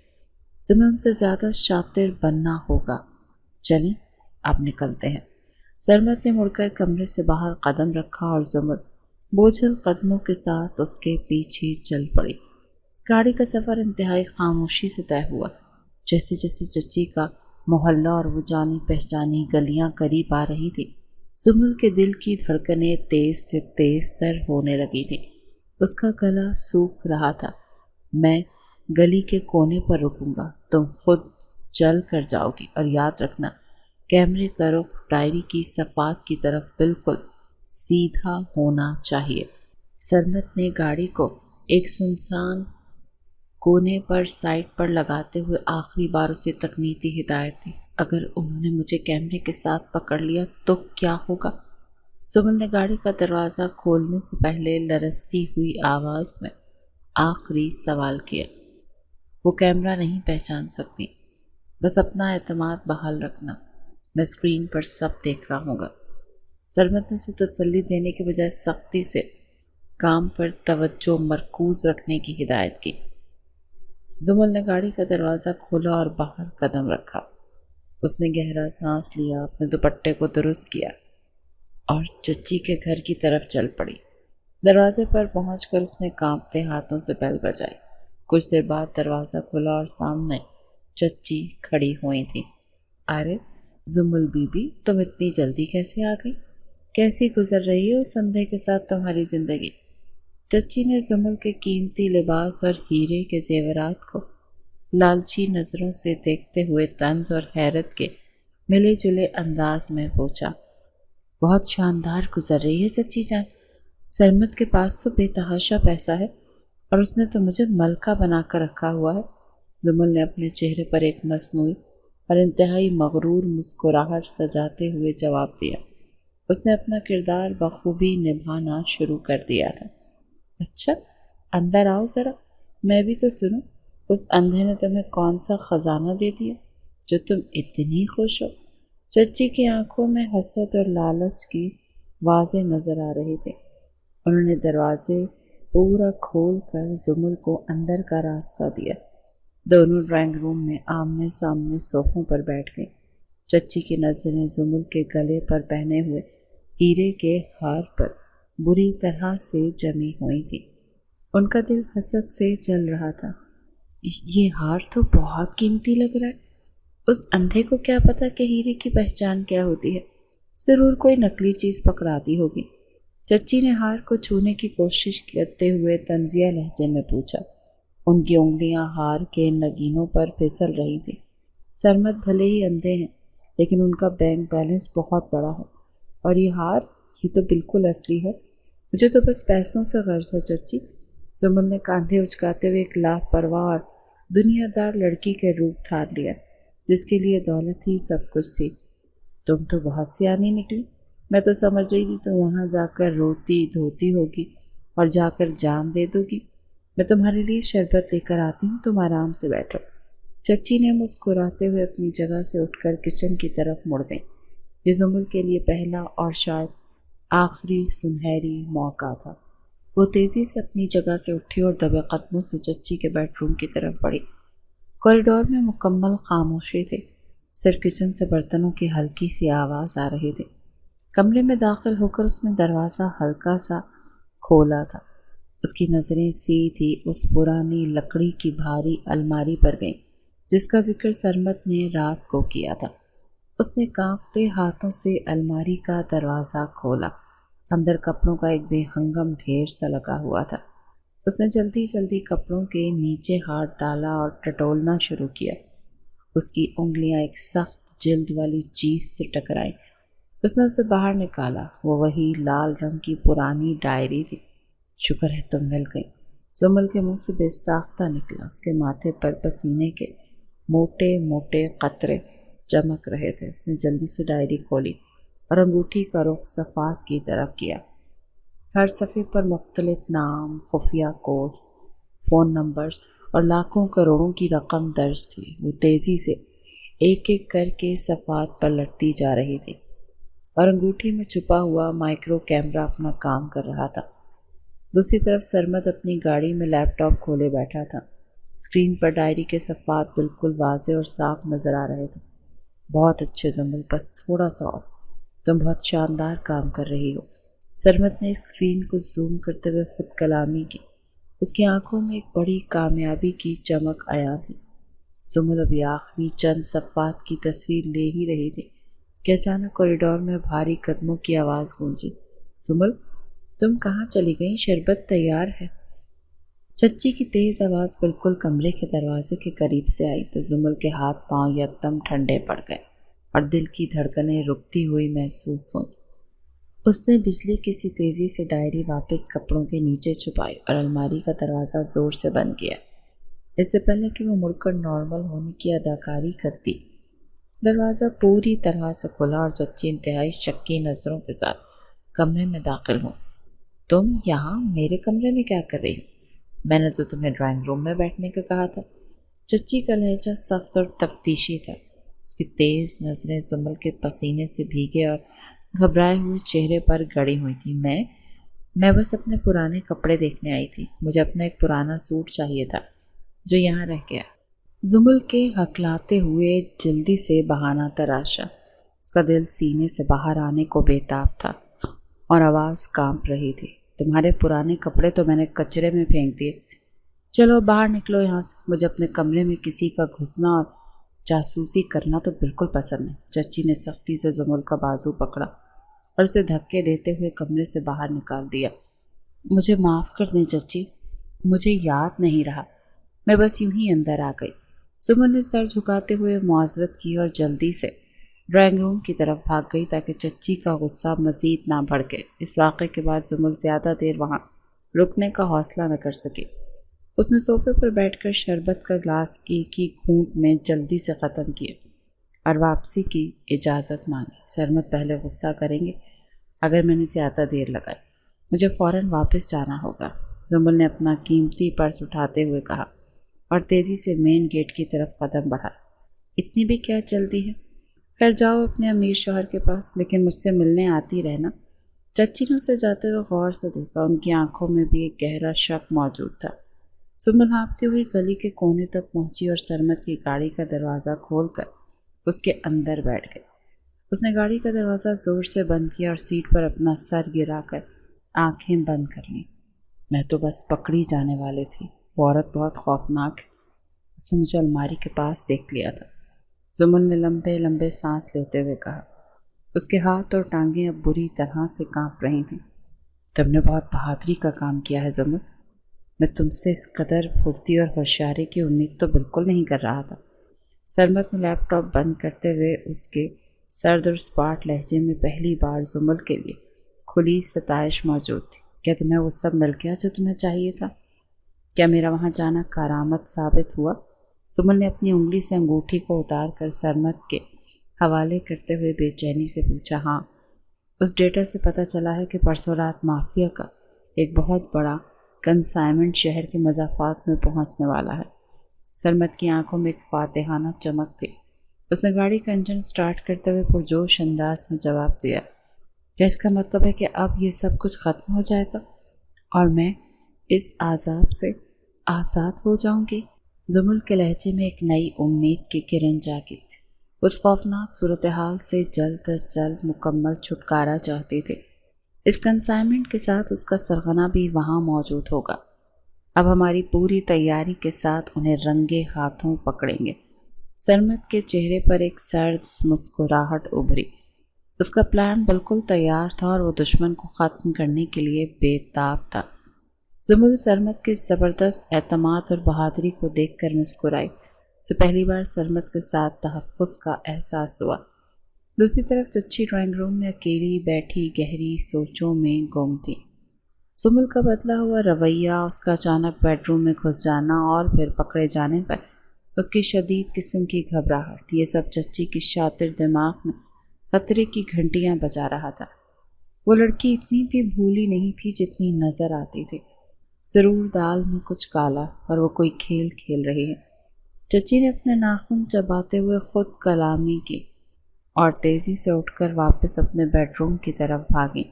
تمہیں ان سے زیادہ شاطر بننا ہوگا۔ چلیں اب نکلتے ہیں۔ سرمت نے مڑ کر کمرے سے باہر قدم رکھا اور زمل بوجھل قدموں کے ساتھ اس کے پیچھے چل پڑی۔ گاڑی کا سفر انتہائی خاموشی سے طے ہوا۔ جیسے جیسے چچی کا محلہ اور وہ جانی پہچانی گلیاں قریب آ رہی تھی، زمل کے دل کی دھڑکنیں تیز سے تیز تر ہونے لگی تھیں۔ اس کا گلا سوکھ رہا تھا۔ میں گلی کے کونے پر رکوں گا، تم خود چل کر جاؤ گی، اور یاد رکھنا کیمرے کا رخ ڈائری کی صفحات کی طرف بالکل سیدھا ہونا چاہیے۔ سرمت نے گاڑی کو ایک سنسان کونے پر سائڈ پر لگاتے ہوئے آخری بار اسے تکنیتی ہدایت دی۔ اگر انہوں نے مجھے کیمرے کے ساتھ پکڑ لیا تو کیا ہوگا؟ زمل نے گاڑی کا دروازہ کھولنے سے پہلے لرزتی ہوئی آواز میں آخری سوال کیا۔ وہ کیمرہ نہیں پہچان سکتی، بس اپنا اعتماد بحال رکھنا، میں اسکرین پر سب دیکھ رہا ہوں گا۔ سرمد نے اسے تسلی دینے کے بجائے سختی سے کام پر توجہ مرکوز رکھنے کی ہدایت کی۔ زمل نے گاڑی کا دروازہ کھولا اور باہر قدم رکھا۔ اس نے گہرا سانس لیا، اپنے دوپٹے کو درست کیا اور چچی کے گھر کی طرف چل پڑی۔ دروازے پر پہنچ کر اس نے کانپتے ہاتھوں سے بیل بجائی۔ کچھ دیر بعد دروازہ کھلا اور سامنے چچی کھڑی ہوئی تھی۔ ارے زمل بی بی، تم اتنی جلدی کیسے آ گئی؟ کیسی گزر رہی ہے اس اندھے کے ساتھ تمہاری زندگی؟ چچی نے زمل کے قیمتی لباس اور ہیرے کے زیورات کو لالچی نظروں سے دیکھتے ہوئے طنز اور حیرت کے ملے جلے انداز میں پوچھا۔ بہت شاندار گزر رہی ہے چچی جان۔ سرمد کے پاس تو بے تحاشا پیسہ ہے اور اس نے تو مجھے ملکہ بنا کر رکھا ہوا ہے۔ زمل نے اپنے چہرے پر ایک مصنوعی اور انتہائی مغرور مسکراہٹ سجاتے ہوئے جواب دیا۔ اس نے اپنا کردار بخوبی نبھانا شروع کر دیا تھا۔ اچھا، اندر آؤ ذرا، میں بھی تو سنوں، اس اندھے نے تمہیں کون سا خزانہ دے دیا جو تم اتنی خوش ہو؟ چچی کی آنکھوں میں حسد اور لالچ کی واضح نظر آ رہی تھی۔ انہوں نے دروازے پورا کھول کر زمل کو اندر کا راستہ دیا۔ دونوں ڈرائنگ روم میں آمنے سامنے صوفوں پر بیٹھ گئیں۔ چچی کی نظریں زمل کے گلے پر پہنے ہوئے ہیرے کے ہار پر بری طرح سے جمی ہوئی تھی۔ ان کا دل حسد سے جل رہا تھا۔ یہ ہار تو بہت قیمتی لگ رہا ہے۔ اس اندھے کو کیا پتا کہ ہیرے کی پہچان کیا ہوتی ہے؟ ضرور کوئی نقلی چیز پکڑاتی ہوگی۔ چچی نے ہار کو چھونے کی کوشش کرتے ہوئے طنزیہ لہجے میں پوچھا۔ ان کی انگلیاں ہار کے نگینوں پر پھسل رہی تھیں۔ سرمد بھلے ہی اندھے ہیں، لیکن ان کا بینک بیلنس بہت بڑا ہے، اور یہ ہار، یہ تو بالکل اصلی ہے۔ مجھے تو بس پیسوں سے غرض ہے چچی۔ زمل نے کاندھے اچکاتے ہوئے ایک لاپرواہ اور دنیا دار لڑکی کے روپ دھار لیا، جس کے لیے دولت ہی سب کچھ تھی۔ تم تو بہت سیانی نکلی۔ میں تو سمجھ رہی تھی تم وہاں جا کر روتی دھوتی ہوگی اور جا کر جان دے دو گی۔ میں تمہارے لیے شربت لے کر آتی ہوں، تم آرام سے بیٹھو۔ چچی نے مسکراتے ہوئے اپنی جگہ سے اٹھ کر کچن کی طرف مڑ گئیں۔ یہ زمل کے لیے پہلا اور شاید آخری سنہری موقع تھا۔ وہ تیزی سے اپنی جگہ سے اٹھی اور دبے قدموں سے چچی کے بیڈ روم کی طرف بڑھی۔ کوریڈور میں مکمل خاموشی تھی، صرف کچن سے برتنوں کی ہلکی سی آواز آ رہی تھی۔ کمرے میں داخل ہو کر اس نے دروازہ ہلکا سا کھولا تھا۔ اس کی نظریں سیدھی اس پرانی لکڑی کی بھاری الماری پر گئیں جس کا ذکر سرمد نے رات کو کیا تھا۔ اس نے کانپتے ہاتھوں سے الماری کا دروازہ کھولا۔ اندر کپڑوں کا ایک بے ہنگم ڈھیر سا لگا ہوا تھا۔ اس نے جلدی جلدی کپڑوں کے نیچے ہاتھ ڈالا اور ٹٹولنا شروع کیا۔ اس کی انگلیاں ایک سخت جلد والی چیز سے ٹکرائیں۔ اس نے اسے باہر نکالا۔ وہ وہی لال رنگ کی پرانی ڈائری تھی۔ شکر ہے تم مل گئی۔ زمل کے منہ سے بے ساختہ نکلا۔ اس کے ماتھے پر پسینے کے موٹے موٹے قطرے چمک رہے تھے۔ اس نے جلدی سے ڈائری کھولی اور انگوٹھی کا رخ صفحات کی طرف کیا۔ ہر صفحے پر مختلف نام، خفیہ کوڈز، فون نمبرز اور لاکھوں کروڑوں کی رقم درج تھی۔ وہ تیزی سے ایک ایک کر کے صفحات پر لٹتی جا رہی تھی اور انگوٹھی میں چھپا ہوا مائکرو کیمرہ اپنا کام کر رہا تھا۔ دوسری طرف سرمد اپنی گاڑی میں لیپ ٹاپ کھولے بیٹھا تھا۔ اسکرین پر ڈائری کے صفحات بالکل واضح اور صاف نظر آ رہے تھے۔ بہت اچھے زمل، بس تھوڑا سا اور، تم بہت شاندار کام کر رہی ہو۔ سرمد نے اسکرین کو زوم کرتے ہوئے خود کلامی کی۔ اس کی آنکھوں میں ایک بڑی کامیابی کی چمک عیاں تھی۔ زمل ابھی آخری چند صفحات کی تصویر لے ہی رہی تھی کہ اچانک کوریڈور میں بھاری قدموں کی آواز گونجی۔ زمل، تم کہاں چلی گئیں؟ شربت تیار ہے۔ چچی کی تیز آواز بالکل کمرے کے دروازے کے قریب سے آئی تو زمل کے ہاتھ پاؤں یکدم ٹھنڈے پڑ گئے اور دل کی دھڑکنیں رکتی ہوئی محسوس ہوئیں۔ اس نے بجلی کی سی تیزی سے ڈائری واپس کپڑوں کے نیچے چھپائی اور الماری کا دروازہ زور سے بند کیا۔ اس سے پہلے کہ وہ مڑ کر نارمل ہونے کی اداکاری کرتی، دروازہ پوری طرح سے کھلا اور چچی انتہائی شکی نظروں کے ساتھ کمرے میں داخل ہوں۔ تم یہاں میرے کمرے میں کیا کر رہی ہو؟ میں نے تو تمہیں ڈرائنگ روم میں بیٹھنے کا کہا تھا۔ چچی کا لہجہ سخت اور تفتیشی تھا۔ اس کی تیز نظریں زمل کے پسینے سے بھیگے اور گھبرائے ہوئے چہرے پر گڑی ہوئی تھی۔ میں بس اپنے پرانے کپڑے دیکھنے آئی تھی۔ مجھے اپنا ایک پرانا سوٹ چاہیے تھا جو یہاں رہ گیا۔ زمل کے ہکلاتے ہوئے جلدی سے بہانہ تراشا۔ اس کا دل سینے سے باہر آنے کو بے تاب تھا اور آواز کانپ رہی تھی۔ تمہارے پرانے کپڑے تو میں نے کچرے میں پھینک دیے۔ چلو باہر نکلو یہاں سے۔ مجھے اپنے کمرے میں کسی کا گھسنا اور جاسوسی کرنا تو بالکل پسند نہیں۔ چچی نے سختی سے زمل کا بازو پکڑا اور اسے دھکے دیتے ہوئے کمرے سے باہر نکال دیا۔ مجھے معاف کر دیں چچی، مجھے یاد نہیں رہا، میں بس یوں ہی اندر آ گئی۔ زمل نے سر جھکاتے ہوئے معذرت کی اور جلدی سے ڈرائنگ روم کی طرف بھاگ گئی تاکہ چچی کا غصہ مزید نہ بڑھے۔ اس واقعے کے بعد زمل زیادہ دیر وہاں رکنے کا حوصلہ نہ کر سکی۔ اس نے صوفے پر بیٹھ کر شربت کا گلاس ایک ہی گھونٹ میں جلدی سے ختم کیا اور واپسی کی اجازت مانگی۔ سرمد پہلے غصہ کریں گے اگر میں نے زیادہ دیر لگائی، مجھے فوراً واپس جانا ہوگا، زمل نے اپنا قیمتی پرس اٹھاتے ہوئے کہا اور تیزی سے مین گیٹ کی طرف قدم بڑھا۔ اتنی بھی کیا چلتی ہے؟ خیر جاؤ اپنے امیر شوہر کے پاس، لیکن مجھ سے ملنے آتی رہنا۔ چچی نے اسے جاتے ہوئے غور سے دیکھا۔ ان کی آنکھوں میں بھی ایک گہرا شک موجود تھا۔ زمل ہانپتی ہوئی گلی کے کونے تک پہنچی اور سرمد کی گاڑی کا دروازہ کھول کر اس کے اندر بیٹھ گئی۔ اس نے گاڑی کا دروازہ زور سے بند کیا اور سیٹ پر اپنا سر گرا کر آنکھیں بند کر لیں۔ میں تو بس پکڑی جانے والی تھی، وہ عورت بہت خوفناک ہے۔ اس نے مجھے الماری کے پاس دیکھ لیا تھا، زمل نے لمبے لمبے سانس لیتے ہوئے کہا۔ اس کے ہاتھ اور ٹانگیں اب بری طرح سے کانپ رہی تھیں۔ تم نے بہت بہادری کا کام کیا ہے زمل، میں تم سے اس قدر پھرتی اور ہوشیاری کی امید تو بالکل نہیں کر رہا تھا۔ سرمد نے لیپ ٹاپ بند کرتے ہوئے اس کے سرد اور سپاٹ لہجے میں پہلی بار زمل کے لیے کھلی ستائش موجود تھی۔ کیا تمہیں وہ سب مل گیا جو تمہیں چاہیے تھا؟ کیا میرا وہاں جانا کارآمد ثابت ہوا؟ زمل نے اپنی انگلی سے انگوٹھی کو اتار کر سرمد کے حوالے کرتے ہوئے بے چینی سے پوچھا۔ ہاں، اس ڈیٹا سے پتہ چلا ہے کہ پرسوں رات مافیا کا ایک بہت بڑا کنسائنمنٹ شہر کے مضافات میں پہنچنے والا ہے۔ سرمد کی آنکھوں میں ایک فاتحانہ چمک تھی۔ اس نے گاڑی کا انجن سٹارٹ کرتے ہوئے پرجوش انداز میں جواب دیا۔ کیا اس کا مطلب ہے کہ اب یہ سب کچھ ختم ہو جائے گا اور میں اس عذاب سے آزاد ہو جاؤں گی؟ زمل کے لہجے میں ایک نئی امید کی کرن جاگی۔ اس خوفناک صورتحال سے جلد از جلد مکمل چھٹکارا چاہتی تھی۔ اس کنسائنمنٹ کے ساتھ اس کا سرغنہ بھی وہاں موجود ہوگا۔ اب ہماری پوری تیاری کے ساتھ انہیں رنگے ہاتھوں پکڑیں گے۔ سرمد کے چہرے پر ایک سرد مسکراہٹ ابھری۔ اس کا پلان بالکل تیار تھا اور وہ دشمن کو ختم کرنے کے لیے بے تاب تھا۔ زمل سرمد کے زبردست اعتماد اور بہادری کو دیکھ کر مسکرائی۔ اسے پہلی بار سرمد کے ساتھ تحفظ کا احساس ہوا۔ دوسری طرف چچی ڈرائنگ روم میں اکیلی بیٹھی گہری سوچوں میں گم تھی۔ زمل کا بدلا ہوا رویہ، اس کا اچانک بیڈ روم میں گھس جانا اور پھر پکڑے جانے پر اس کی شدید قسم کی گھبراہٹ، یہ سب چچی کی شاطر دماغ میں خطرے کی گھنٹیاں بجا رہا تھا۔ وہ لڑکی اتنی بھی بھولی نہیں تھی جتنی نظر آتی تھی۔ ضرور دال میں کچھ کالا اور وہ کوئی کھیل کھیل رہی ہے۔ چچی نے اپنے ناخن چباتے ہوئے خود کلامی کی اور تیزی سے اٹھ کر واپس اپنے بیڈ روم کی طرف بھاگی۔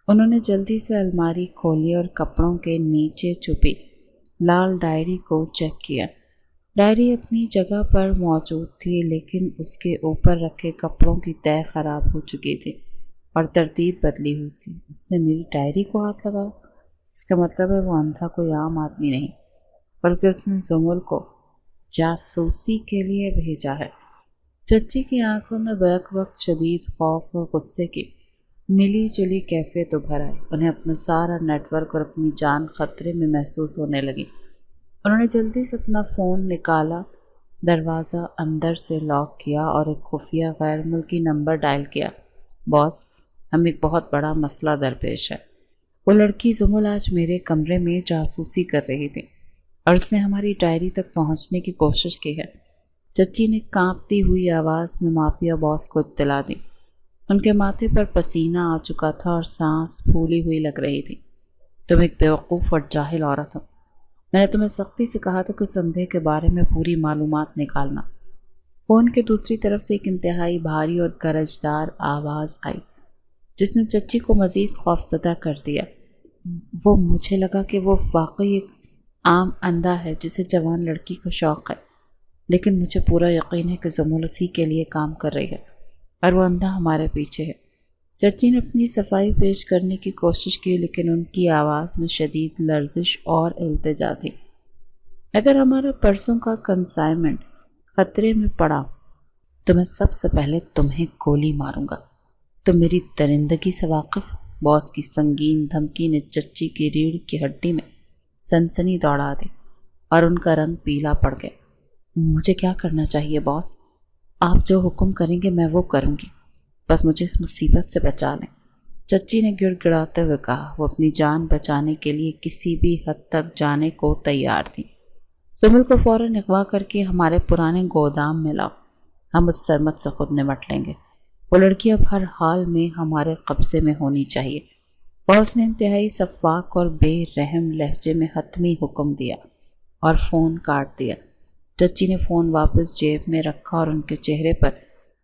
انہوں نے جلدی سے الماری کھولی اور کپڑوں کے نیچے چھپی لال ڈائری کو چیک کیا۔ ڈائری اپنی جگہ پر موجود تھی، لیکن اس کے اوپر رکھے کپڑوں کی تہہ خراب ہو چکی تھی اور ترتیب بدلی ہوئی تھی۔ اس نے میری ڈائری کو ہاتھ لگایا۔ اس کا مطلب ہے وہ اندھا کوئی عام آدمی نہیں، بلکہ اس نے زمل کو جاسوسی کے لیے بھیجا ہے۔ چچی کی آنکھوں میں بیک وقت شدید خوف اور غصے کی ملی جلی کیفیت ابھر آئی۔ انہیں اپنا سارا نیٹ ورک اور اپنی جان خطرے میں محسوس ہونے لگی۔ انہوں نے جلدی سے اپنا فون نکالا، دروازہ اندر سے لاک کیا اور ایک خفیہ غیر ملکی نمبر ڈائل کیا۔ باس، ہم ایک بہت بڑا مسئلہ درپیش ہے۔ وہ لڑکی زمل آج میرے کمرے میں جاسوسی کر رہی تھی اور اس نے ہماری ڈائری تک پہنچنے کی کوشش کی ہے۔ چچی نے کانپتی ہوئی آواز میں مافیا باس کو اطلاع دی۔ ان کے ماتھے پر پسینہ آ چکا تھا اور سانس پھولی ہوئی لگ رہی تھی۔ تم ایک بیوقوف اور جاہل عورت ہو میں نے تمہیں سختی سے کہا تھا کہ سندھے کے بارے میں پوری معلومات نکالنا۔ فون کے دوسری طرف سے ایک انتہائی بھاری اور گرجدار آواز آئی جس نے چچی کو مزید خوفزدہ کر دیا۔ وہ مجھے لگا کہ وہ واقعی ایک عام اندھا ہے جسے جوان لڑکی کا شوق ہے، لیکن مجھے پورا یقین ہے کہ زمل اسی کے لیے کام کر رہی ہے اور وہ اندھا ہمارے پیچھے ہے۔ چچی نے اپنی صفائی پیش کرنے کی کوشش کی، لیکن ان کی آواز میں شدید لرزش اور التجا تھی۔ اگر ہمارا پرسوں کا کنسائنمنٹ خطرے میں پڑا تو میں سب سے پہلے تمہیں گولی ماروں گا۔ تم میری درندگی سے واقف؟ باس کی سنگین دھمکی نے چچی کی ریڑھ کی ہڈی میں سنسنی دوڑا دی اور ان کا رنگ پیلا پڑ گیا۔ مجھے کیا کرنا چاہیے باس؟ آپ جو حکم کریں گے میں وہ کروں گی، بس مجھے اس مصیبت سے بچا لیں، چچی نے گڑ گڑاتے ہوئے کہا۔ وہ اپنی جان بچانے کے لیے کسی بھی حد تک جانے کو تیار تھی۔ سمل کو فوراً اغوا کر کے ہمارے پرانے گودام میں لاؤ، ہم اس سرمت سے خود نمٹ لیں گے۔ وہ لڑکی اب ہر حال میں ہمارے قبضے میں ہونی چاہیے۔ باس نے انتہائی شفاق اور بے رحم لہجے میں حتمی حکم دیا اور فون کاٹ دیا۔ چچی نے فون واپس جیب میں رکھا اور ان کے چہرے پر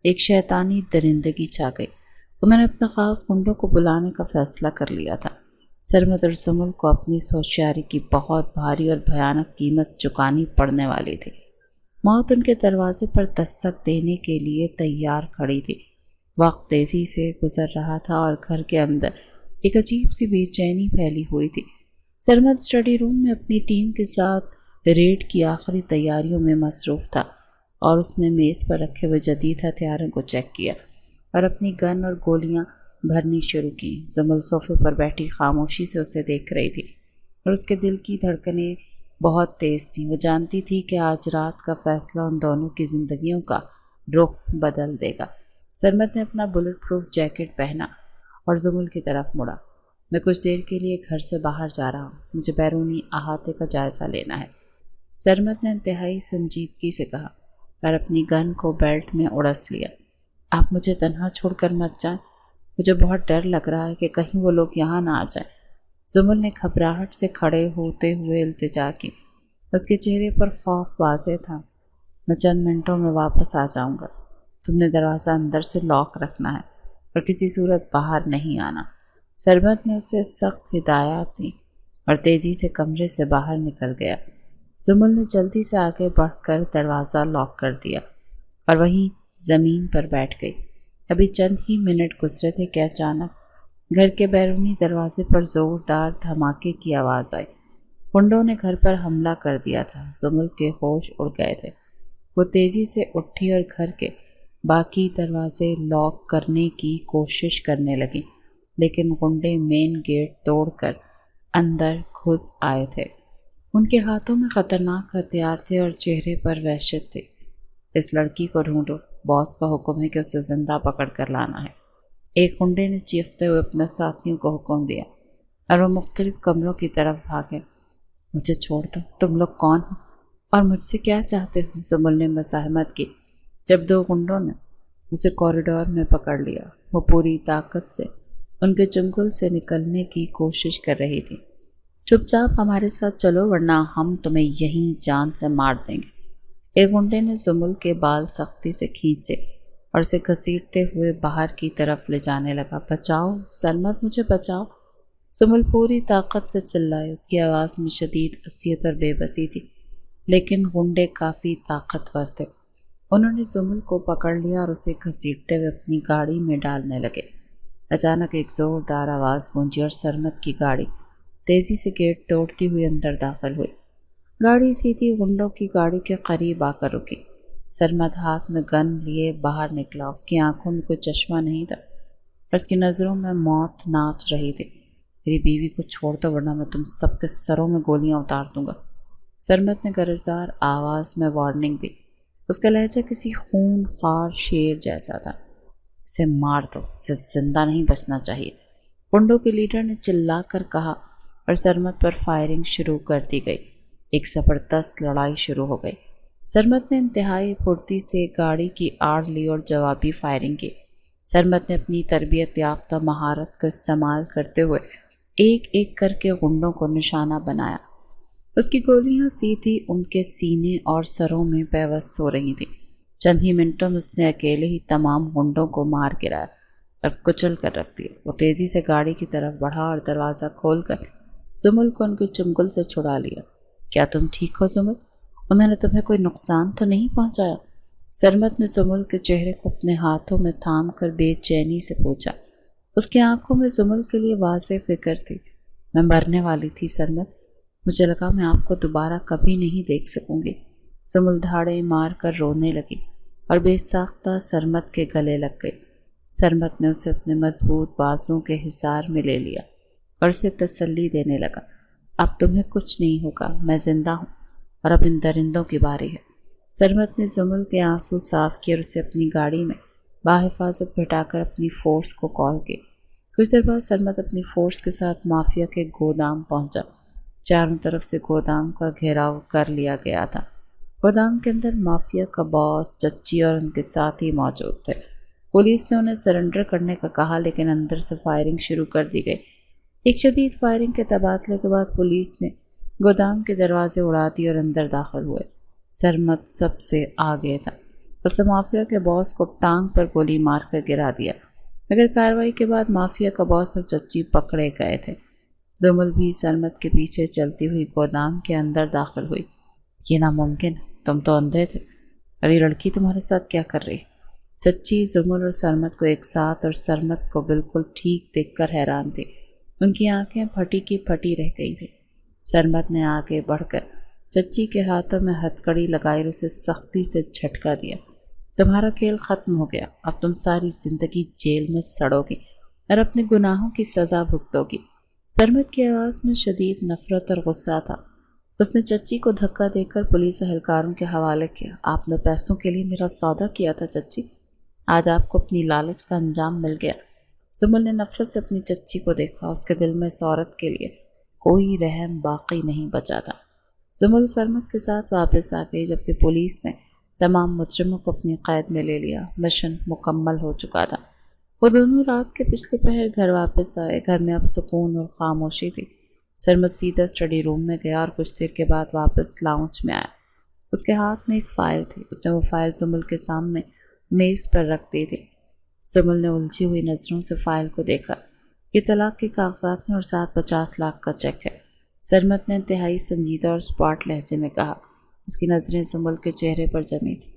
ایک شیطانی درندگی چھا گئی۔ انہوں نے اپنے خاص گنڈوں کو بلانے کا فیصلہ کر لیا تھا۔ سرمت اور زمل کو اپنی ہوشیاری کی بہت بھاری اور بھیانک قیمت چکانی پڑنے والی تھی۔ موت ان کے دروازے پر دستک دینے کے لیے تیار کھڑی تھی۔ وقت تیزی سے گزر رہا تھا اور گھر کے اندر ایک عجیب سی بے چینی پھیلی ہوئی تھی۔ سرمت اسٹڈی روم میں اپنی ٹیم کے ساتھ ریڈ کی آخری تیاریوں میں مصروف تھا اور اس نے میز پر رکھے ہوئے جدید ہتھیاروں کو چیک کیا اور اپنی گن اور گولیاں بھرنی شروع کی۔ زمل صوفے پر بیٹھی خاموشی سے اسے دیکھ رہی تھی اور اس کے دل کی دھڑکنیں بہت تیز تھیں۔ وہ جانتی تھی کہ آج رات کا فیصلہ ان دونوں کی زندگیوں کا رخ بدل دے گا۔ سرمت نے اپنا بلٹ پروف جیکٹ پہنا اور زمل کی طرف مڑا۔ میں کچھ دیر کے لیے گھر سے باہر جا رہا ہوں، مجھے بیرونی احاطے کا جائزہ لینا ہے، سرمت نے انتہائی سنجیدگی سے کہا اور اپنی گن کو بیلٹ میں اڑس لیا۔ آپ مجھے تنہا چھوڑ کر مت جائیں، مجھے بہت ڈر لگ رہا ہے کہ کہیں وہ لوگ یہاں نہ آ جائیں۔ زمل نے گھبراہٹ سے کھڑے ہوتے ہوئے التجا کی۔ اس کے چہرے پر خوف واضح تھا۔ میں چند منٹوں میں واپس آ جاؤں گا، تم نے دروازہ اندر سے لاک رکھنا ہے اور کسی صورت باہر نہیں آنا۔ سرمت نے اسے سخت ہدایات دیں اور تیزی سے کمرے سے باہر نکل گیا۔ زمل نے جلدی سے آگے بڑھ کر دروازہ لاک کر دیا اور وہیں زمین پر بیٹھ گئی۔ ابھی چند ہی منٹ گزرے تھے کہ اچانک گھر کے بیرونی دروازے پر زوردار دھماکے کی آواز آئی۔ گنڈوں نے گھر پر حملہ کر دیا تھا۔ زمل کے ہوش اڑ گئے تھے۔ وہ تیزی سے اٹھی اور گھر کے باقی دروازے لاک کرنے کی کوشش کرنے لگی، لیکن گنڈے مین گیٹ توڑ کر اندر گھس آئے تھے۔ ان کے ہاتھوں میں خطرناک ہتھیار تھے اور چہرے پر وحشت تھی۔ اس لڑکی کو ڈھونڈو، باس کا حکم ہے کہ اسے زندہ پکڑ کر لانا ہے، ایک گنڈے نے چیختے ہوئے اپنے ساتھیوں کو حکم دیا اور وہ مختلف کمروں کی طرف بھاگے۔ مجھے چھوڑ دو، تم لوگ کون ہو اور مجھ سے کیا چاہتے ہو؟ زمل نے مزاحمت کی جب دو گنڈوں نے اسے کوریڈور میں پکڑ لیا۔ وہ پوری طاقت سے ان کے چنگل سے نکلنے کی کوشش کر رہی تھی۔ چپ چاپ ہمارے ساتھ چلو ورنہ ہم تمہیں یہیں جان سے مار دیں گے۔ ایک گنڈے نے زمل کے بال سختی سے کھینچے اور اسے گھسیٹتے ہوئے باہر کی طرف لے جانے لگا۔ بچاؤ سرمت، مجھے بچاؤ، زمل پوری طاقت سے چلائے۔ اس کی آواز میں شدید عصیت اور بے بسی تھی، لیکن گنڈے کافی طاقتور تھے۔ انہوں نے زمل کو پکڑ لیا اور اسے گھسیٹتے ہوئے اپنی گاڑی میں ڈالنے لگے۔ اچانک ایک زوردار آواز گونجی اور سرمت کی گاڑی تیزی سے گیٹ توڑتی ہوئی اندر داخل ہوئی۔ گاڑی سیدھی گنڈوں کی گاڑی کے قریب آ کر رکی۔ سرمت ہاتھ میں گن لیے باہر نکلا۔ اس کی آنکھوں میں کوئی چشمہ نہیں تھا اور اس کی نظروں میں موت ناچ رہی تھی۔ میری بیوی کو چھوڑ دو ورنہ میں تم سب کے سروں میں گولیاں اتار دوں گا، سرمت نے گرجدار آواز میں وارننگ دی۔ اس کا لہجہ کسی خون خوار شیر جیسا تھا۔ اسے مار دو، اسے زندہ نہیں بچنا چاہیے، گنڈوں کے لیڈر نے چلا کر کہا اور سرمت پر فائرنگ شروع کر دی گئی۔ ایک زبردست لڑائی شروع ہو گئی۔ سرمت نے انتہائی پھرتی سے گاڑی کی آڑ لی اور جوابی فائرنگ کی۔ سرمت نے اپنی تربیت یافتہ مہارت کا استعمال کرتے ہوئے ایک ایک کر کے گنڈوں کو نشانہ بنایا۔ اس کی گولیاں سیدھی ان کے سینے اور سروں میں پیوست ہو رہی تھیں۔ چند ہی منٹوں میں اس نے اکیلے ہی تمام گنڈوں کو مار گرایا اور کچل کر رکھ دیا۔ وہ تیزی سے گاڑی کی طرف بڑھا اور دروازہ کھول کر زمل کو ان کے چنگل سے چھڑا لیا۔ کیا تم ٹھیک ہو زمل؟ انہوں نے تمہیں کوئی نقصان تو نہیں پہنچایا؟ سرمد نے زمل کے چہرے کو اپنے ہاتھوں میں تھام کر بے چینی سے پوچھا۔ اس کی آنکھوں میں زمل کے لیے واضح فکر تھی۔ میں مرنے والی تھی سرمد، مجھے لگا میں آپ کو دوبارہ کبھی نہیں دیکھ سکوں گی۔ زمل دھاڑے مار کر رونے لگی اور بے ساختہ سرمد کے گلے لگ گئی۔ سرمد نے اسے اپنے مضبوط بازوں کے حصار میں لے لیا اور اسے تسلی دینے لگا۔ اب تمہیں کچھ نہیں ہوگا، میں زندہ ہوں اور اب ان درندوں کی باری ہے۔ سرمد نے زمل کے آنسو صاف کیے اور اسے اپنی گاڑی میں باحفاظت بٹھا کر اپنی فورس کو کال کی۔ کچھ دیر بعد سرمد اپنی فورس کے ساتھ مافیا کے گودام پہنچا۔ چاروں طرف سے گودام کا گھیراؤ کر لیا گیا تھا۔ گودام کے اندر مافیا کا باس، چچی اور ان کے ساتھی موجود تھے۔ پولیس نے انہیں سرنڈر کرنے کا کہا، لیکن اندر سے فائرنگ شروع کر دی گئی۔ ایک شدید فائرنگ کے تبادلے کے بعد پولیس نے گودام کے دروازے اڑا دیے اور اندر داخل ہوئے۔ سرمد سب سے آگے تھا۔ اس نے مافیا کے باس کو ٹانگ پر گولی مار کر گرا دیا، مگر کارروائی کے بعد مافیا کا باس اور چچی پکڑے گئے تھے۔ زمل بھی سرمد کے پیچھے چلتی ہوئی گودام کے اندر داخل ہوئی۔ یہ ناممکن ہے، تم تو اندھے تھے، اور یہ لڑکی تمہارے ساتھ کیا کر رہی؟ چچی زمل اور سرمد کو ایک ساتھ اور سرمد کو بالکل ٹھیک دیکھ کر حیران تھی۔ ان کی آنکھیں پھٹی کی پھٹی رہ گئی تھیں۔ سرمد نے آگے بڑھ کر چچی کے ہاتھوں میں ہتھکڑی لگائی اور اسے سختی سے جھٹکا دیا۔ تمہارا کھیل ختم ہو گیا، اب تم ساری زندگی جیل میں سڑو گی اور اپنے گناہوں کی سزا بھگتو گی۔ سرمد کی آواز میں شدید نفرت اور غصہ تھا۔ اس نے چچی کو دھکا دے کر پولیس اہلکاروں کے حوالے کیا۔ آپ نے پیسوں کے لیے میرا سودا کیا تھا چچی، آج آپ کو اپنی لالچ کا انجام مل گیا۔ زمل نے نفرت سے اپنی چچی کو دیکھا۔ اس کے دل میں اس عورت کے لیے کوئی رحم باقی نہیں بچا تھا۔ زمل سرمد کے ساتھ واپس آ گئی، جبکہ پولیس نے تمام مجرموں کو اپنی قید میں لے لیا۔ مشن مکمل ہو چکا تھا۔ وہ دونوں رات کے پچھلے پہر گھر واپس آئے۔ گھر میں اب سکون اور خاموشی تھی۔ سرمد سیدھا اسٹڈی روم میں گیا اور کچھ دیر کے بعد واپس لاؤنج میں آیا۔ اس کے ہاتھ میں ایک فائل تھی۔ اس نے وہ فائل زمل کے سامنے میز پر رکھ دی تھی۔ زمل نے الجھی ہوئی نظروں سے فائل کو دیکھا۔ یہ طلاق کے کاغذات ہیں اور ساتھ 50 لاکھ کا چیک ہے، سرمد نے انتہائی سنجیدہ اور اسپاٹ لہجے میں کہا۔ اس کی نظریں زمل کے چہرے پر جمی تھی۔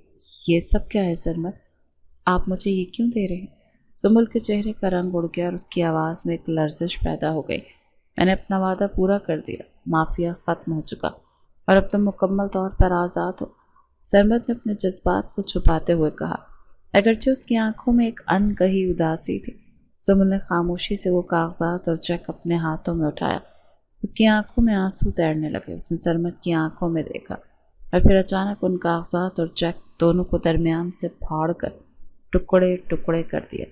یہ سب کیا ہے سرمد؟ آپ مجھے یہ کیوں دے رہے ہیں؟ زمل کے چہرے کا رنگ اڑ گیا اور اس کی آواز میں ایک لرزش پیدا ہو گئی۔ میں نے اپنا وعدہ پورا کر دیا، مافیا ختم ہو چکا اور اب تم مکمل طور پر آزاد ہو، سرمد نے اپنے جذبات کو چھپاتے ہوئے کہا۔ اگرچہ اس کی آنکھوں میں ایک انکہی اداسی تھی، زمل نے خاموشی سے وہ کاغذات اور چیک اپنے ہاتھوں میں اٹھایا۔ اس کی آنکھوں میں آنسو تیرنے لگے۔ اس نے سرمد کی آنکھوں میں دیکھا اور پھر اچانک ان کاغذات اور چیک دونوں کو درمیان سے پھاڑ کر ٹکڑے ٹکڑے کر دیا۔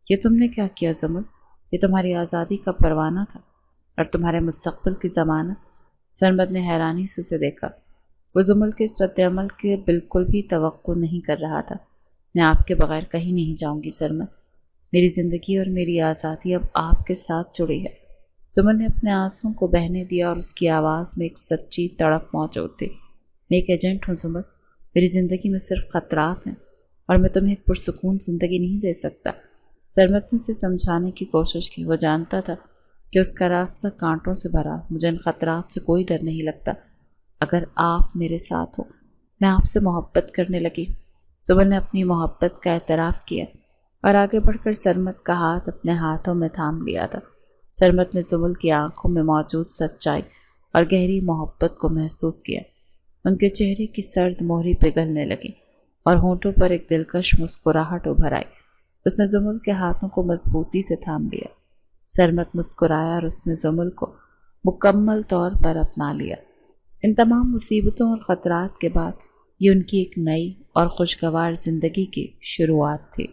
یہ تم نے کیا کیا زمل؟ یہ تمہاری آزادی کا پروانہ تھا اور تمہارے مستقبل کی ضمانت۔ سرمد نے حیرانی سے اسے دیکھا۔ وہ زمل کے اس رد عمل کے بالکل بھی توقع نہیں کر رہا تھا۔ میں آپ کے بغیر کہیں نہیں جاؤں گی سرمد، میری زندگی اور میری آزادی اب آپ کے ساتھ جڑی ہے۔ زمل نے اپنے آنسوں کو بہنے دیا اور اس کی آواز میں ایک سچی تڑپ موجود تھی۔ میں ایک ایجنٹ ہوں زمل، میری زندگی میں صرف خطرات ہیں اور میں تمہیں ایک پرسکون زندگی نہیں دے سکتا۔ سرمد نے اسے سمجھانے کی کوشش کی۔ وہ جانتا تھا کہ اس کا راستہ کانٹوں سے بھرا، مجھے ان خطرات سے کوئی ڈر نہیں لگتا۔ اگر آپ میرے ساتھ ہو، میں آپ سے محبت کرنے لگی۔ زمل نے اپنی محبت کا اعتراف کیا اور آگے بڑھ کر سرمد کا ہاتھ اپنے ہاتھوں میں تھام لیا تھا۔ سرمد نے زمل کی آنکھوں میں موجود سچائی اور گہری محبت کو محسوس کیا۔ ان کے چہرے کی سرد مہری پگھلنے لگی اور ہونٹوں پر ایک دلکش مسکراہٹ ابھر آئی۔ اس نے زمل کے ہاتھوں کو مضبوطی سے تھام لیا۔ سرمد مسکرایا اور اس نے زمل کو مکمل طور پر اپنا لیا۔ ان تمام مصیبتوں اور خطرات کے بعد یہ ان کی ایک نئی اور خوشگوار زندگی کی شروعات تھی۔